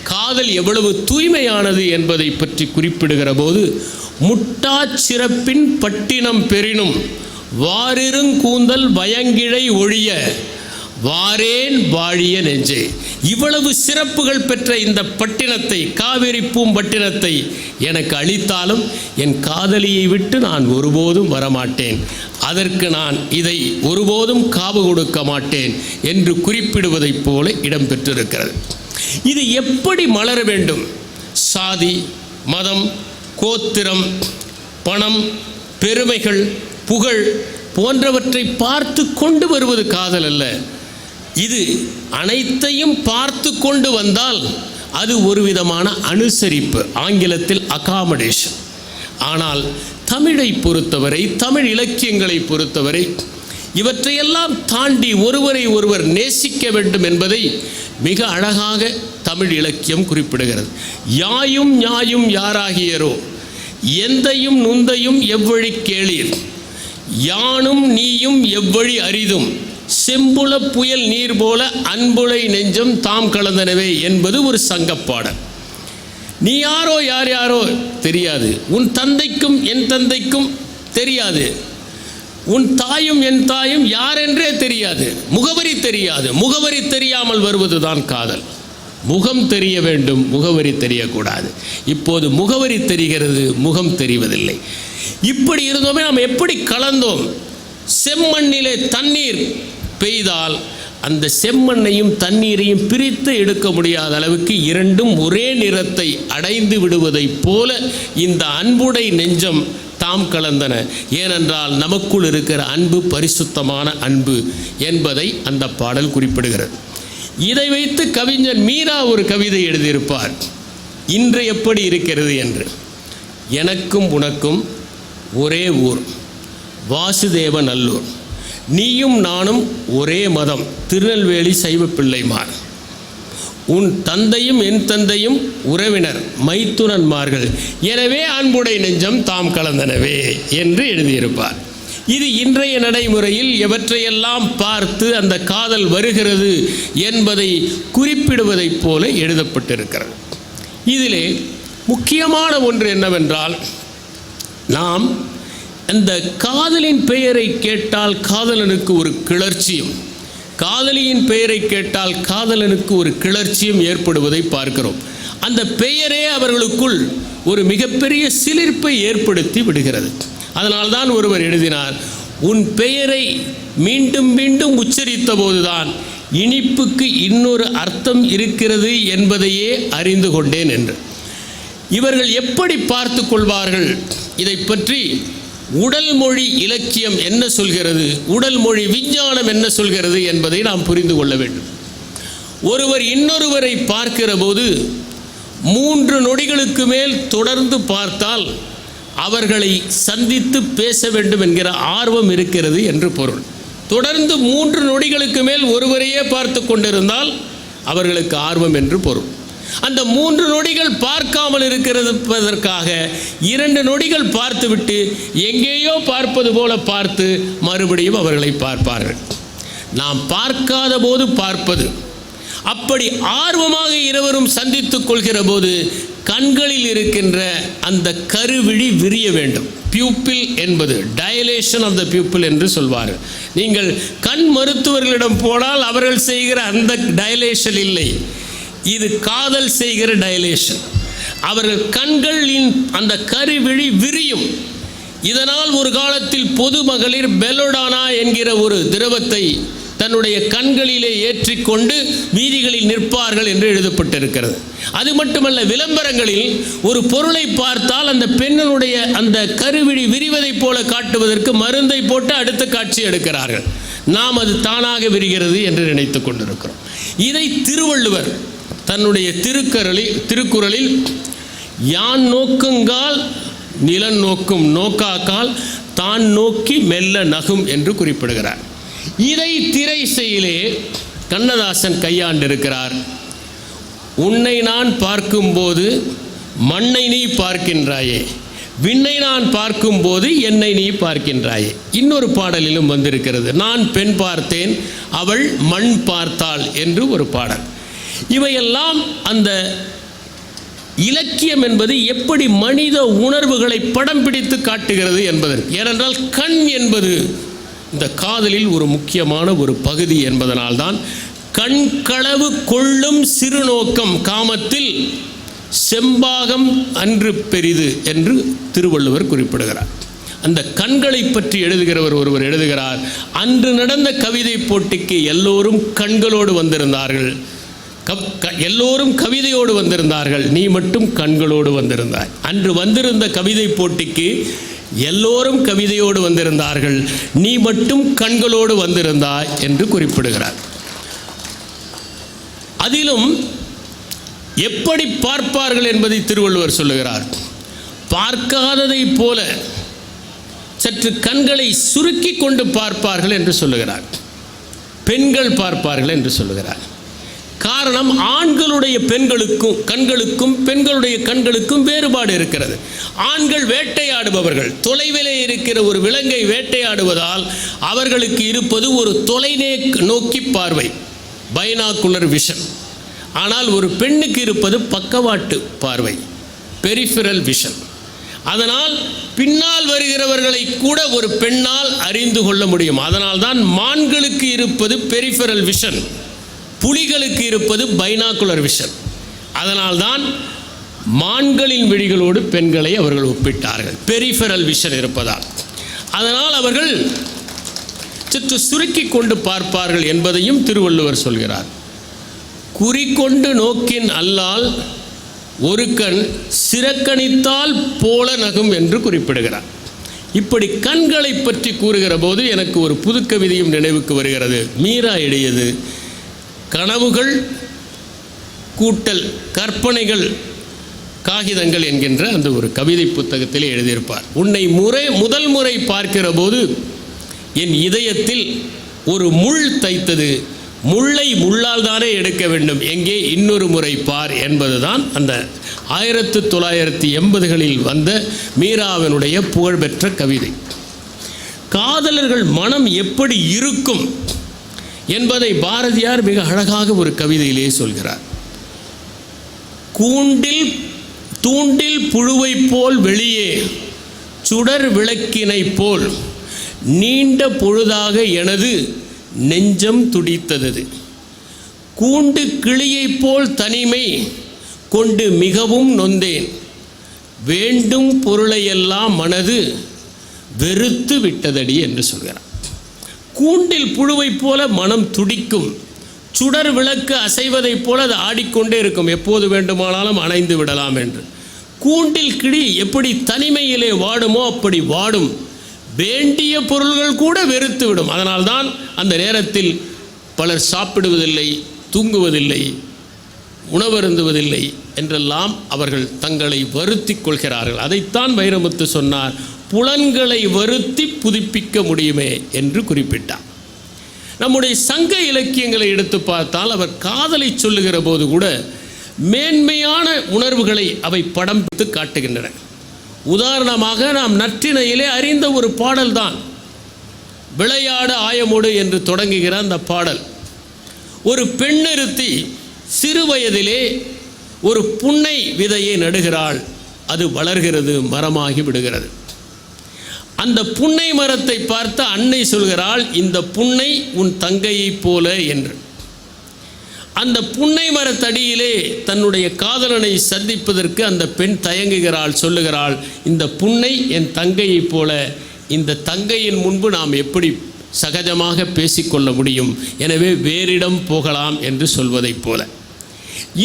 A: காதல் எவ்வளவு தூய்மையானது என்பதை பற்றி குறிப்பிடுகிற போது, முட்டாச்சிறப்பின் பட்டினம் பெறினும் வாரிருங்கூந்தல் வயங்கிழை ஒழிய வாரேன் வாழிய நெஞ்சே. இவ்வளவு சிறப்புகள் பெற்ற இந்த பட்டினத்தை, காவிரி பூம்பட்டினத்தை எனக்கு அளித்தாலும் என் காதலியை விட்டு நான் ஒருபோதும் வரமாட்டேன், அதற்கு நான் இதை ஒருபோதும் காவு கொடுக்க மாட்டேன் என்று குறிப்பிடுவதைப் போல இடம்பெற்றிருக்கிறது. இது எப்படி மலர வேண்டும்? சாதி, மதம், கோத்திரம், பணம், பெருமைகள், புகழ் போன்றவற்றை பார்த்து கொண்டு வருவது காதல் அல்ல. இது அனைத்தையும் பார்த்து கொண்டு வந்தால் அது ஒரு விதமான அனுசரிப்பு, ஆங்கிலத்தில் அகாமடேஷன். ஆனால் தமிழை பொறுத்தவரை, தமிழ் இலக்கியங்களை பொறுத்தவரை இவற்றையெல்லாம் தாண்டி ஒருவரை ஒருவர் நேசிக்க வேண்டும் என்பதை மிக அழகாக தமிழ் இலக்கியம் குறிப்பிடுகிறது. யாயும் ஞாயும் யாராகியரோ, எந்தையும் நுந்தையும் எவ்வழி கேளீர், யானும் நீயும் எவ்வழி அரிதும், செம்புல புயல் நீர் போல அன்புலை நெஞ்சம் தாம் கலந்தனவே என்பது ஒரு சங்கப்பாடல். நீ யாரோ யார் யாரோ தெரியாது, உன் தந்தைக்கும் என் தந்தைக்கும் தெரியாது, உன் தாயும் என் தாயும் யாரென்றே தெரியாது, முகவரி தெரியாது. முகவரி தெரியாமல் வருவதுதான் காதல். முகம் தெரிய வேண்டும், முகவரி தெரியக்கூடாது. இப்போது முகவரி தெரிகிறது, முகம் தெரிவதில்லை. இப்படி இருந்தோமே நாம் எப்படி கலந்தோம்? செம்மண்ணிலே தண்ணீர் பெய்தால் அந்த செம்மண்ணையும் தண்ணீரையும் பிரித்து எடுக்க முடியாத அளவுக்கு இரண்டும் ஒரே நிறத்தை அடைந்து விடுவதைப் போல இந்த அன்புடை நெஞ்சம் தாம் கலந்தன. ஏனென்றால் நமக்குள் இருக்கிற அன்பு பரிசுத்தமான அன்பு என்பதை அந்த பாடல் குறிப்பிடுகிறது. இதை வைத்து கவிஞர் மீரா ஒரு கவிதை எழுதியிருப்பார், இன்று எப்படி இருக்கிறது என்று. எனக்கும் உனக்கும் ஒரே ஊர், வாசுதேவ நல்லூர், நீயும் நானும் ஒரே மதம், திருநெல்வேலி சைவ பிள்ளைமார், உன் தந்தையும் என் தந்தையும் உறவினர் மைத்துனன்மார்கள், எனவே அன்புடை நெஞ்சம் தாம் கலந்தனவே என்று எழுதியிருப்பார். இது இன்றைய நடைமுறையில் எவற்றையெல்லாம் பார்த்து அந்த காதல் வருகிறது என்பதை குறிப்பிடுவதைப் போல எழுதப்பட்டிருக்கிறது. இதிலே முக்கியமான ஒன்று என்னவென்றால், நாம் அந்த காதலின் பெயரை கேட்டால் காதலனுக்கு ஒரு கிளர்ச்சியும், காதலியின் பெயரை கேட்டால் காதலனுக்கு ஒரு கிளர்ச்சியும் ஏற்படுவதை பார்க்கிறோம். அந்த பெயரே அவர்களுக்குள் ஒரு மிகப்பெரிய சிலிர்ப்பை ஏற்படுத்தி விடுகிறது. அதனால்தான் ஒருவர் எழுதினார், உன் பெயரை மீண்டும் மீண்டும் உச்சரித்த போதுதான் இனிப்புக்கு இன்னொரு அர்த்தம் இருக்கிறது என்பதையே அறிந்து கொண்டேன் என்று. இவர்கள் எப்படி பார்த்து கொள்வார்கள்? இதை பற்றி உடல் மொழி இலக்கியம் என்ன சொல்கிறது, உடல் மொழி விஞ்ஞானம் என்ன சொல்கிறது என்பதை நாம் புரிந்து கொள்ள வேண்டும். ஒருவர் இன்னொருவரை பார்க்கிற போது 3 நொடிகளுக்கு மேல் தொடர்ந்து பார்த்தால் அவர்களை சந்தித்து பேச வேண்டும் என்கிற ஆர்வம் இருக்கிறது என்று பொருள். தொடர்ந்து 3 நொடிகளுக்கு மேல் ஒருவரையே பார்த்து கொண்டிருந்தால் அவர்களுக்கு ஆர்வம் என்று பொருள். அந்த 3 நொடிகள் பார்க்காமல் இருக்கிறதற்காக 2 நொடிகள் பார்த்துவிட்டு எங்கேயோ பார்ப்பது போல பார்த்து மறுபடியும் அவர்களை பார்ப்பார்கள். நாம் பார்க்காத போது பார்ப்பது, அப்படி ஆர்வமாக இருவரும் சந்தித்துக் கொள்கிற போது கண்களில் இருக்கின்ற அந்த கருவிழி விரிய வேண்டும். பியூப்பிள் என்பது டைலேஷன் ஆஃப் த பியூப்பிள் என்று சொல்வார்கள். நீங்கள் கண் மருத்துவர்களிடம் போனால் அவர்கள் செய்கிற அந்த டைலேஷன் இல்லை, இது காதல் செய்கிற டைலேஷன். அவர்கள் கண்களின் அந்த கருவிழி விரியும். இதனால் ஒரு காலத்தில் பொதுமகளிர் பெலோடானா என்கிற ஒரு திரவத்தை தன்னுடைய கண்களிலே ஏற்றிக்கொண்டு வீதிகளில் நிற்பார்கள் என்று எழுதப்பட்டிருக்கிறது. அது மட்டுமல்ல, விளம்பரங்களில் ஒரு பொருளை பார்த்தால் அந்த பெண்ணினுடைய அந்த கருவிழி விரிவதை போல காட்டுவதற்கு மருந்தை போட்டு அடுத்த காட்சி எடுக்கிறார்கள். நாம் அது தானாக விரிகிறது என்று நினைத்து கொண்டிருக்கிறோம். இதை திருவள்ளுவர் தன்னுடைய திருக்குறளில் யான் நோக்குங்கால் நிலன் நோக்கும் நோக்காக்கால் தான் நோக்கி மெல்ல நகும் என்று குறிப்பிடுகிறார். இதை திரைசையிலே கண்ணதாசன் கையாண்டிருக்கிறார். உன்னை நான் பார்க்கும்போது மண்ணை நீ பார்க்கின்றாயே, விண்ணை நான் பார்க்கும்போது என்னை நீ பார்க்கின்றாயே. இன்னொரு பாடலிலும் வந்திருக்கிறது, நான் பெண் பார்த்தேன் அவள் மண் பார்த்தாள் என்று ஒரு பாடல். இவையெல்லாம் அந்த இலக்கியம் என்பது எப்படி மனித உணர்வுகளை படம் பிடித்து காட்டுகிறது என்பதற்கு. ஏனென்றால் கண் என்பது இந்த காதலில் ஒரு முக்கியமான ஒரு பகுதி என்பதனால்தான் கண்களவு கொள்ளும் சிறுநோக்கம் காமத்தில் செம்பாகம் அன்று பெரிது என்று திருவள்ளுவர் குறிப்பிடுகிறார். அந்த கண்களை பற்றி எழுதுகிறவர் ஒருவர் எழுதுகிறார், அன்று நடந்த கவிதை போட்டிக்கு எல்லோரும் கண்களோடு வந்திருந்தார்கள், எல்லோரும் கவிதையோடு வந்திருந்தார்கள், நீ மட்டும் கண்களோடு வந்திருந்தாய். அன்று வந்திருந்த கவிதை போட்டிக்கு எல்லோரும் கவிதையோடு வந்திருந்தார்கள், நீ மட்டும் கண்களோடு வந்திருந்தாய் என்று குறிப்பிடுகிறார். அதிலும் எப்படி பார்ப்பார்கள் என்பதை திருவள்ளுவர் சொல்லுகிறார். பார்க்காததை போல சற்று கண்களை சுருக்கி கொண்டு பார்ப்பார்கள் என்று சொல்லுகிறார். பெண்கள் பார்ப்பார்கள் என்று சொல்லுகிறார். காரணம், ஆண்களுடைய கண்களுக்கும் பெண்களுடைய கண்களுக்கும் வேறுபாடு இருக்கிறது. ஆண்கள் வேட்டையாடுபவர்கள், தொலைவிலே இருக்கிற ஒரு விலங்கை வேட்டையாடுவதால் அவர்களுக்கு இருப்பது ஒரு தொலைநோக்கி பார்வை, பைனாகுலர் விஷன். ஆனால் ஒரு பெண்ணுக்கு இருப்பது பக்கவாட்டு பார்வை, பெரிஃபெரல் விஷன். அதனால் பின்னால் வருகிறவர்களை கூட ஒரு பெண்ணால் அறிந்து கொள்ள முடியும். அதனால் தான் மான்களுக்கு இருப்பது பெரிஃபெரல் விஷன், புலிகளுக்கு இருப்பது பைனாகுலர் விஷன். அதனால்தான் மான்களின் விழிகளோடு பெண்களை அவர்கள் ஒப்பிட்டார்கள், பெரிஃபெரல் விஷன் இருப்பதால். அதனால் அவர்கள் சற்று சுருக்கி கொண்டு பார்ப்பார்கள் என்பதையும் திருவள்ளுவர் சொல்கிறார். குறிக்கொண்டு நோக்கின் அல்லால் ஒரு கண் சிறக்கணித்தால் போல நகும் என்று குறிப்பிடுகிறார். இப்படி கண்களை பற்றி கூறுகிற போது எனக்கு ஒரு புது கவிதையும் நினைவுக்கு வருகிறது. மீரா எழுதியது, கனவுகள் கூட்டல் கற்பனைகள் காகிதங்கள் என்கின்ற அந்த ஒரு கவிதை புத்தகத்தில் எழுதியிருப்பார். உன்னை முதல் முறை பார்க்கிற போது என் இதயத்தில் ஒரு முள் தைத்தது, முள்ளை முள்ளால் தானே எடுக்க வேண்டும், எங்கே இன்னொரு முறை பார் என்பதுதான் அந்த 1980களில் வந்த மீராவினுடைய புகழ்பெற்ற கவிதை. காதலர்கள் மனம் எப்படி இருக்கும் என்பதை பாரதியார் மிக அழகாக ஒரு கவிதையிலே சொல்கிறார். தூண்டில் புழுவை போல் வெளியே சுடர் விளக்கினை போல் நீண்ட பொழுதாக எனது நெஞ்சம் துடித்தது. கூண்டு கிளியைப் போல் தனிமை கொண்டு மிகவும் நொந்தேன். வேண்டும் பொருளையெல்லாம் மனது வெறுத்து விட்டதடி என்று சொல்கிறார். கூண்டில் புழுவைப் போல மனம் துடிக்கும். சுடர் விளக்கு அசைவதைப் போல அது ஆடிக்கொண்டே இருக்கும், எப்போது வேண்டுமானாலும் அணைந்து விடலாம் என்று. கூண்டில் கிளி எப்படி தனிமையிலே வாடுமோ அப்படி வாடும். வேண்டிய பொருள்கள் கூட வெறுத்து விடும். அதனால்தான் அந்த நேரத்தில் பலர் சாப்பிடுவதில்லை, தூங்குவதில்லை, உணவருந்துவதில்லை என்றெல்லாம் அவர்கள் தங்களை வருத்தி கொள்கிறார்கள். அதைத்தான் வைரமுத்து சொன்னார், புலன்களை வருத்தி புதுப்பிக்க முடியுமே என்று குறிப்பிட்டார். நம்முடைய சங்க இலக்கியங்களை எடுத்து பார்த்தால் அவர் காதலை சொல்லுகிற போது கூட மேன்மையான உணர்வுகளை அவை படம் பிடித்து காட்டுகின்றன. உதாரணமாக நாம் நற்றிணையிலே அறிந்த ஒரு பாடல்தான் விளையாட ஆயமோடு என்று தொடங்குகிற அந்த பாடல். ஒரு பெண்ணொருத்தி சிறு வயதிலே ஒரு புன்னை விதையை நடுகிறாள். அது வளர்கிறது, மரமாகி விடுகிறது. அந்த புன்னை மரத்தை பார்த்து அன்னை சொல்கிறாள், இந்த புன்னை உன் தங்கையைப் போல என்று. அந்த புன்னை மரத்தடியிலே தன்னுடைய காதலனை சந்திப்பதற்கு அந்த பெண் தயங்குகிறாள், சொல்லுகிறாள், இந்த புன்னை என் தங்கையைப் போல, இந்த தங்கையின் முன்பு நாம் எப்படி சகஜமாக பேசிக்கொள்ள முடியும், எனவே வேறிடம் போகலாம் என்று சொல்வதைப் போல.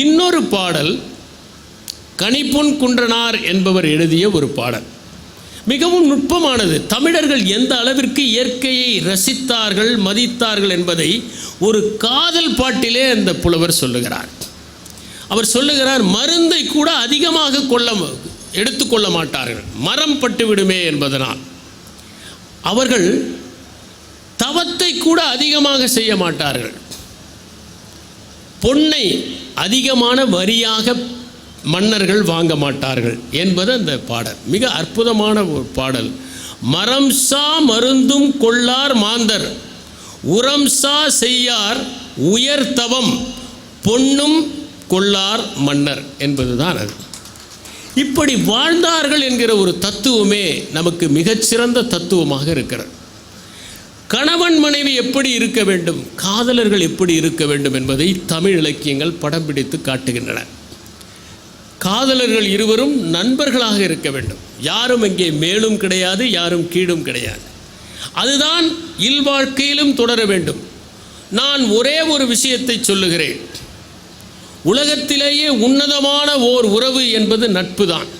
A: இன்னொரு பாடல் கணிப்பொன் குன்றனார் என்பவர் எழுதிய ஒரு பாடல், மிகவும் நுட்பமானது. தமிழர்கள் எந்த அளவிற்கு இயற்கையை ரசித்தார்கள், மதித்தார்கள் என்பதை ஒரு காதல் பாட்டிலே அந்த புலவர் சொல்லுகிறார். அவர் சொல்லுகிறார், மருந்தை கூட அதிகமாக எடுத்துக்கொள்ள மாட்டார்கள், மரம் பட்டு விடுமே என்பதனால். அவர்கள் தவத்தை கூட அதிகமாக செய்ய மாட்டார்கள். பொன்னை அதிகமான வரியாக மன்னர்கள் வாங்க மாட்டார்கள் என்பது அந்த பாடல். மிக அற்புதமான ஒரு பாடல். மரம் சா மருந்தும் கொள்ளார் மாந்தர், உரம் சா செய்யார் உயர் தவம், பொன்னும் கொள்ளார் மன்னர் என்பதுதான் அது. இப்படி வாழ்ந்தார்கள் என்கிற ஒரு தத்துவமே நமக்கு மிகச்சிறந்த தத்துவமாக இருக்கிறது. கணவன் மனைவி எப்படி இருக்க வேண்டும், காதலர்கள் எப்படி இருக்க வேண்டும் என்பதை தமிழ் இலக்கியங்கள் படம் பிடித்து காட்டுகின்றன. காதலர்கள் இருவரும் நண்பர்களாக இருக்க வேண்டும். யாரும் இங்கே மேலும் கிடையாது, யாரும் கீழும் கிடையாது. அதுதான் இல்வாழ்க்கையிலும் தொடர வேண்டும். நான் ஒரே ஒரு விஷயத்தை சொல்லுகிறேன், உலகத்திலேயே உன்னதமான ஓர் உறவு என்பது நட்பு தான்.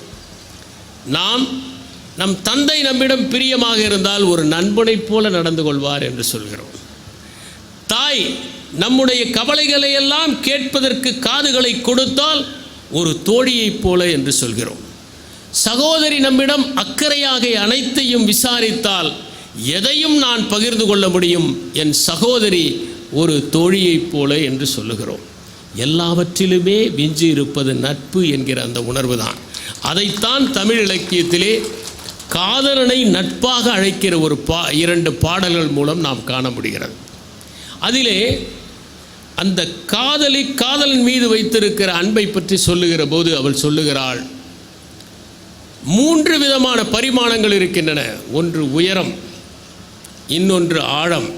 A: நம் தந்தை நம்மிடம் பிரியமாக இருந்தால் ஒரு நண்பனைப் போல நடந்து கொள்வார் என்று சொல்கிறோம். தாய் நம்முடைய கவலைகளை எல்லாம் கேட்பதற்கு காதுகளை கொடுத்தால் ஒரு தோழியைப் போல என்று சொல்கிறோம். சகோதரி நம்மிடம் அக்கறையாக அனைத்தையும் விசாரித்தால் எதையும் நான் பகிர்ந்து கொள்ள முடியும், என் சகோதரி ஒரு தோழியைப் போல என்று சொல்லுகிறோம். எல்லாவற்றிலுமே விஞ்சி இருப்பது நட்பு என்கிற அந்த உணர்வு தான். அதைத்தான் தமிழ் இலக்கியத்திலே காதலனை நட்பாக அழைக்கிற ஒரு 2 பாடல்கள் மூலம் நாம் காண முடிகிறது. அதிலே அந்த காதலன் மீது வைத்திருக்கிற அன்பை பற்றி சொல்லுகிற போது அவள் சொல்லுகிறாள், 3 விதமான பரிமாணங்கள் இருக்கின்றன. ஒன்று உயரம், இன்னொன்று ஆழம்,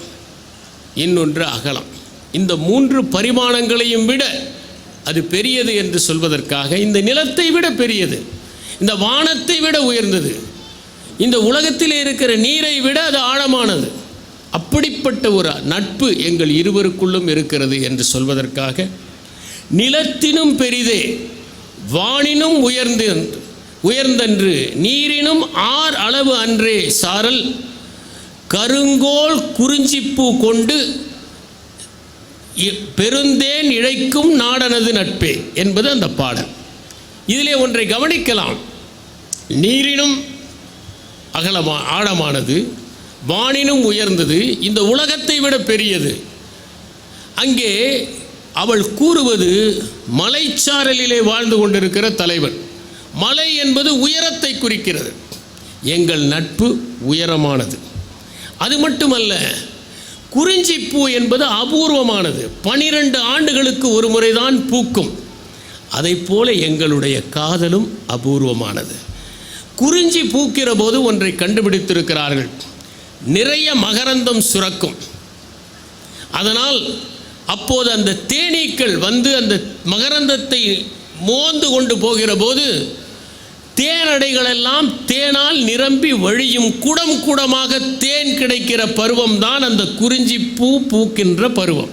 A: இன்னொன்று அகலம். இந்த 3 பரிமாணங்களையும் விட அது பெரியது என்று சொல்வதற்காக, இந்த நிலத்தை விட பெரியது, இந்த வானத்தை விட உயர்ந்தது, இந்த உலகத்தில் இருக்கிற நீரை விட அது ஆழமானது, அப்படிப்பட்ட ஒரு நட்பு எங்கள் இருவருக்குள்ளும் இருக்கிறது என்று சொல்வதற்காக, நிலத்தினும் பெரிதே வானினும் உயர்ந்தன்று நீரினும் ஆர் அளவு அன்றே சாரல் கருங்கோல் குறிஞ்சிப்பூ கொண்டு பெருந்தேன் இழைக்கும் நாடனது நட்பே என்பது அந்த பாடல். இதிலே ஒன்றை கவனிக்கலாம், நீரினும் ஆழமானது, வானினும் உயர்ந்தது, இந்த உலகத்தை விட பெரியது. அங்கே அவள் கூறுவது மலைச்சாரலிலே வாழ்ந்து கொண்டிருக்கிற தலைவன். மலை என்பது உயரத்தை குறிக்கிறது. எங்கள் நட்பு உயரமானது. அது மட்டுமல்ல, குறிஞ்சிப்பூ என்பது அபூர்வமானது. 12 ஆண்டுகளுக்கு ஒரு முறைதான் பூக்கும். அதைப்போல எங்களுடைய காதலும் அபூர்வமானது. குறிஞ்சி பூக்கிற போது ஒன்றை கண்டுபிடித்திருக்கிறார்கள், நிறைய மகரந்தம் சுரக்கும். அதனால் அப்போது அந்த தேனீக்கள் வந்து அந்த மகரந்தத்தை மோந்து கொண்டு போகிற போது தேனடைகளெல்லாம் தேனால் நிரம்பி வழியும். குடம் குடமாக தேன் கிடைக்கிற பருவம்தான் அந்த குறிஞ்சி பூ பூக்கின்ற பருவம்.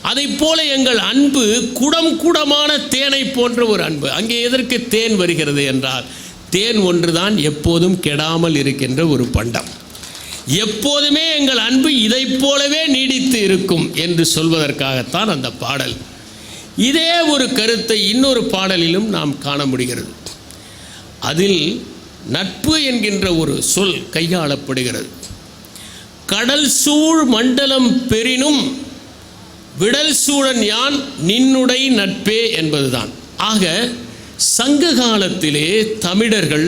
A: அதைப் போல எங்கள் அன்பு குடம் குடமான தேனை போன்ற ஒரு அன்பு. அங்கே எதற்கு தேன் வருகிறது என்றால், தேன் ஒன்றுதான் எப்போதும் கெடாமல் இருக்கின்ற ஒரு பண்டம். எப்போதுமே எங்கள் அன்பு இதைப் போலவே நீடித்து இருக்கும் என்று சொல்வதற்காகத்தான் அந்த பாடல். இதே ஒரு கருத்தை இன்னொரு பாடலிலும் நாம் காண முடிகிறது. அதில் நட்பு என்கின்ற ஒரு சொல் கையாளப்படுகிறது. கடல் சூழ் மண்டலம் பெரினும் விடல் சூழன் யான் நின்னுடை நட்பே என்பதுதான். ஆக சங்க காலத்திலே தமிழர்கள்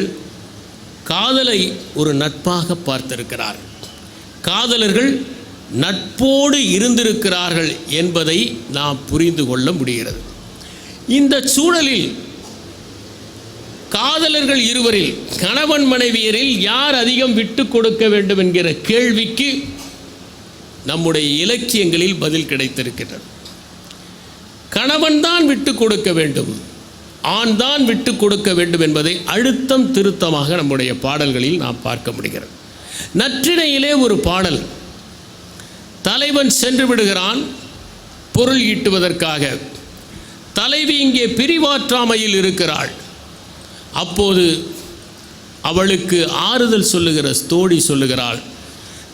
A: காதலை ஒரு நட்பாக பார்த்திருக்கிறார்கள். காதலர்கள் நட்போடு இருந்திருக்கிறார்கள் என்பதை நாம் புரிந்து கொள்ள முடிகிறது. இந்த சூழலில் காதலர்கள் இருவரில், கணவன் மனைவியரில் யார் அதிகம் விட்டு கொடுக்க வேண்டும் என்கிற கேள்விக்கு நம்முடைய இலக்கியங்களில் பதில் கிடைத்திருக்கிறது. கணவன் தான் விட்டு கொடுக்க வேண்டும், ஆண் தான் விட்டு கொடுக்க வேண்டும் என்பதை அழுத்தம் திருத்தமாக நம்முடைய பாடல்களில் நாம் பார்க்க முடிகிறது. நற்றிணையிலே ஒரு பாடல், தலைவன் சென்று விடுகிறான் பொருள் ஈட்டுவதற்காக, தலைவி இங்கே பிரிவாற்றாமையில் இருக்கிறாள். அப்போது அவளுக்கு ஆறுதல் சொல்லுகிற தோழி சொல்லுகிறாள்,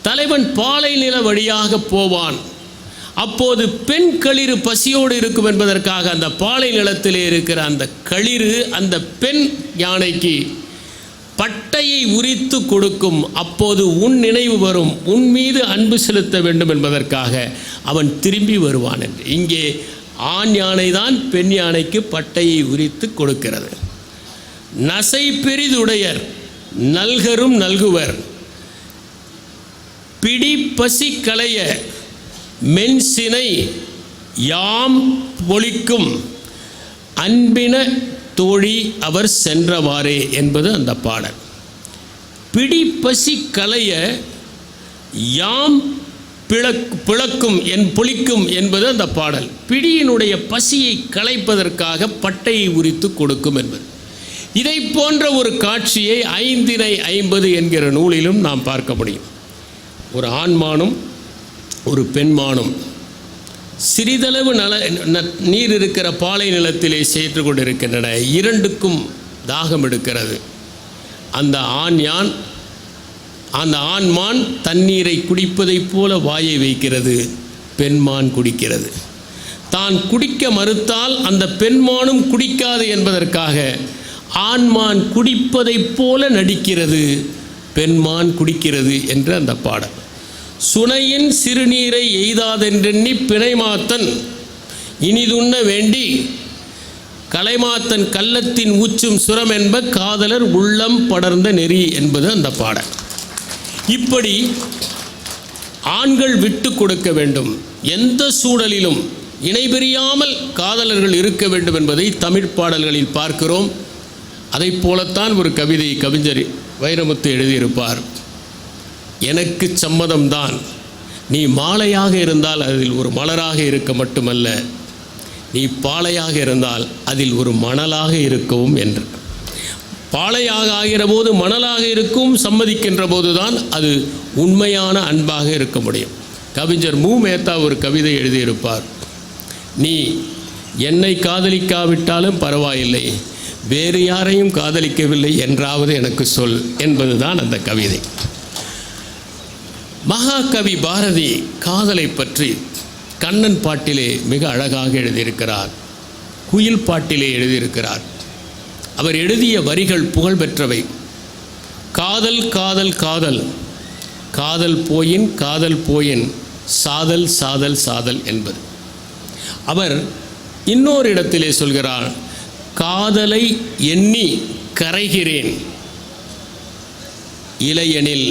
A: தலைவன் பாலை நில வழியாக போவான், அப்போது பெண் களிறு பசியோடு இருக்கும் என்பதற்காக அந்த பாலை நிலத்திலே இருக்கிற அந்த களிறு அந்த பெண் யானைக்கு பட்டையை உரித்து கொடுக்கும். அப்போது உன் நினைவு வரும், உன் மீது அன்பு செலுத்த வேண்டும் என்பதற்காக அவன் திரும்பி வருவான் என்று. இங்கே ஆண் யானை தான் பெண் யானைக்கு பட்டையை உரித்து கொடுக்கிறது. நசை பெரிதுடையர் நல்கரும் நல்குவர், பிடி பசி களைய மென்சினை யாம் பொழிக்கும், அன்பின தோழி அவர் சென்றவாறே என்பது அந்த பாடல். பிடி பசி களைய யாம் பிளக்கும் பொழிக்கும் என்பது அந்த பாடல். பிடியினுடைய பசியை களைப்பதற்காக பட்டையை உரித்து கொடுக்கும் என்பது. இதை போன்ற ஒரு காட்சியை 550 என்கிற நூலிலும் நாம் பார்க்க முடியும். ஒரு ஆண்மானும் ஒரு பெண்மானும் சிறிதளவு நீர் இருக்கிற பாலை நிலத்திலே சேர்த்து கொண்டிருக்கின்றன. இரண்டுக்கும் தாகம் எடுக்கிறது. அந்த ஆண்மான் தண்ணீரை குடிப்பதைப் போல வாயை வைக்கிறது, பெண்மான் குடிக்கிறது. தான் குடிக்க மறுத்தால் அந்த பெண்மானும் குடிக்காது என்பதற்காக ஆண்மான் குடிப்பதைப் போல நடிக்கிறது, பெண்மான் குடிக்கிறது என்று அந்த பாடல். சுனையின் சிறுநீரை எய்தாதென்றெண்ணி பிணைமாத்தன் இனிதுண்ண வேண்டி கலைமாத்தன் கள்ளத்தின் ஊச்சும் சுரம் என்ப காதலர் உள்ளம் படர்ந்த நெறி என்பது அந்த பாடல். இப்படி ஆண்கள் விட்டு கொடுக்க வேண்டும், எந்த சூழலிலும் இணைபிரியாமல் காதலர்கள் இருக்க வேண்டும் என்பதை தமிழ் பாடல்களில் பார்க்கிறோம். அதை போலத்தான் ஒரு கவிதை கவிஞர் வைரமுத்து எழுதியிருப்பார். எனக்கு சம்மதம்தான், நீ மாலையாக இருந்தால் அதில் ஒரு மலராக இருக்க மட்டுமல்ல, நீ பாலையாக இருந்தால் அதில் ஒரு மணலாக இருக்கவும் என்று. பாலையாக ஆகிற போது மணலாக இருக்கவும் சம்மதிக்கின்ற போதுதான் அது உண்மையான அன்பாக இருக்க முடியும். கவிஞர் மு மேத்தா ஒரு கவிதை எழுதியிருப்பார், நீ என்னை காதலிக்காவிட்டாலும் பரவாயில்லை, வேறு யாரையும் காதலிக்கவில்லை என்றாவது எனக்கு சொல் என்பதுதான் அந்த கவிதை. மகாகவி பாரதி காதலை பற்றி கண்ணன் பாட்டிலே மிக அழகாக எழுதியிருக்கிறார், குயில் பாட்டிலே எழுதியிருக்கிறார். அவர் எழுதிய வரிகள் புகழ்பெற்றவை. காதல் காதல் காதல் காதல் போயின் காதல் போயின் சாதல் சாதல் சாதல் என்பது. அவர் இன்னொரு இடத்திலே சொல்கிறார், காதலை எண்ணி கரைகிறேன் இளையனில்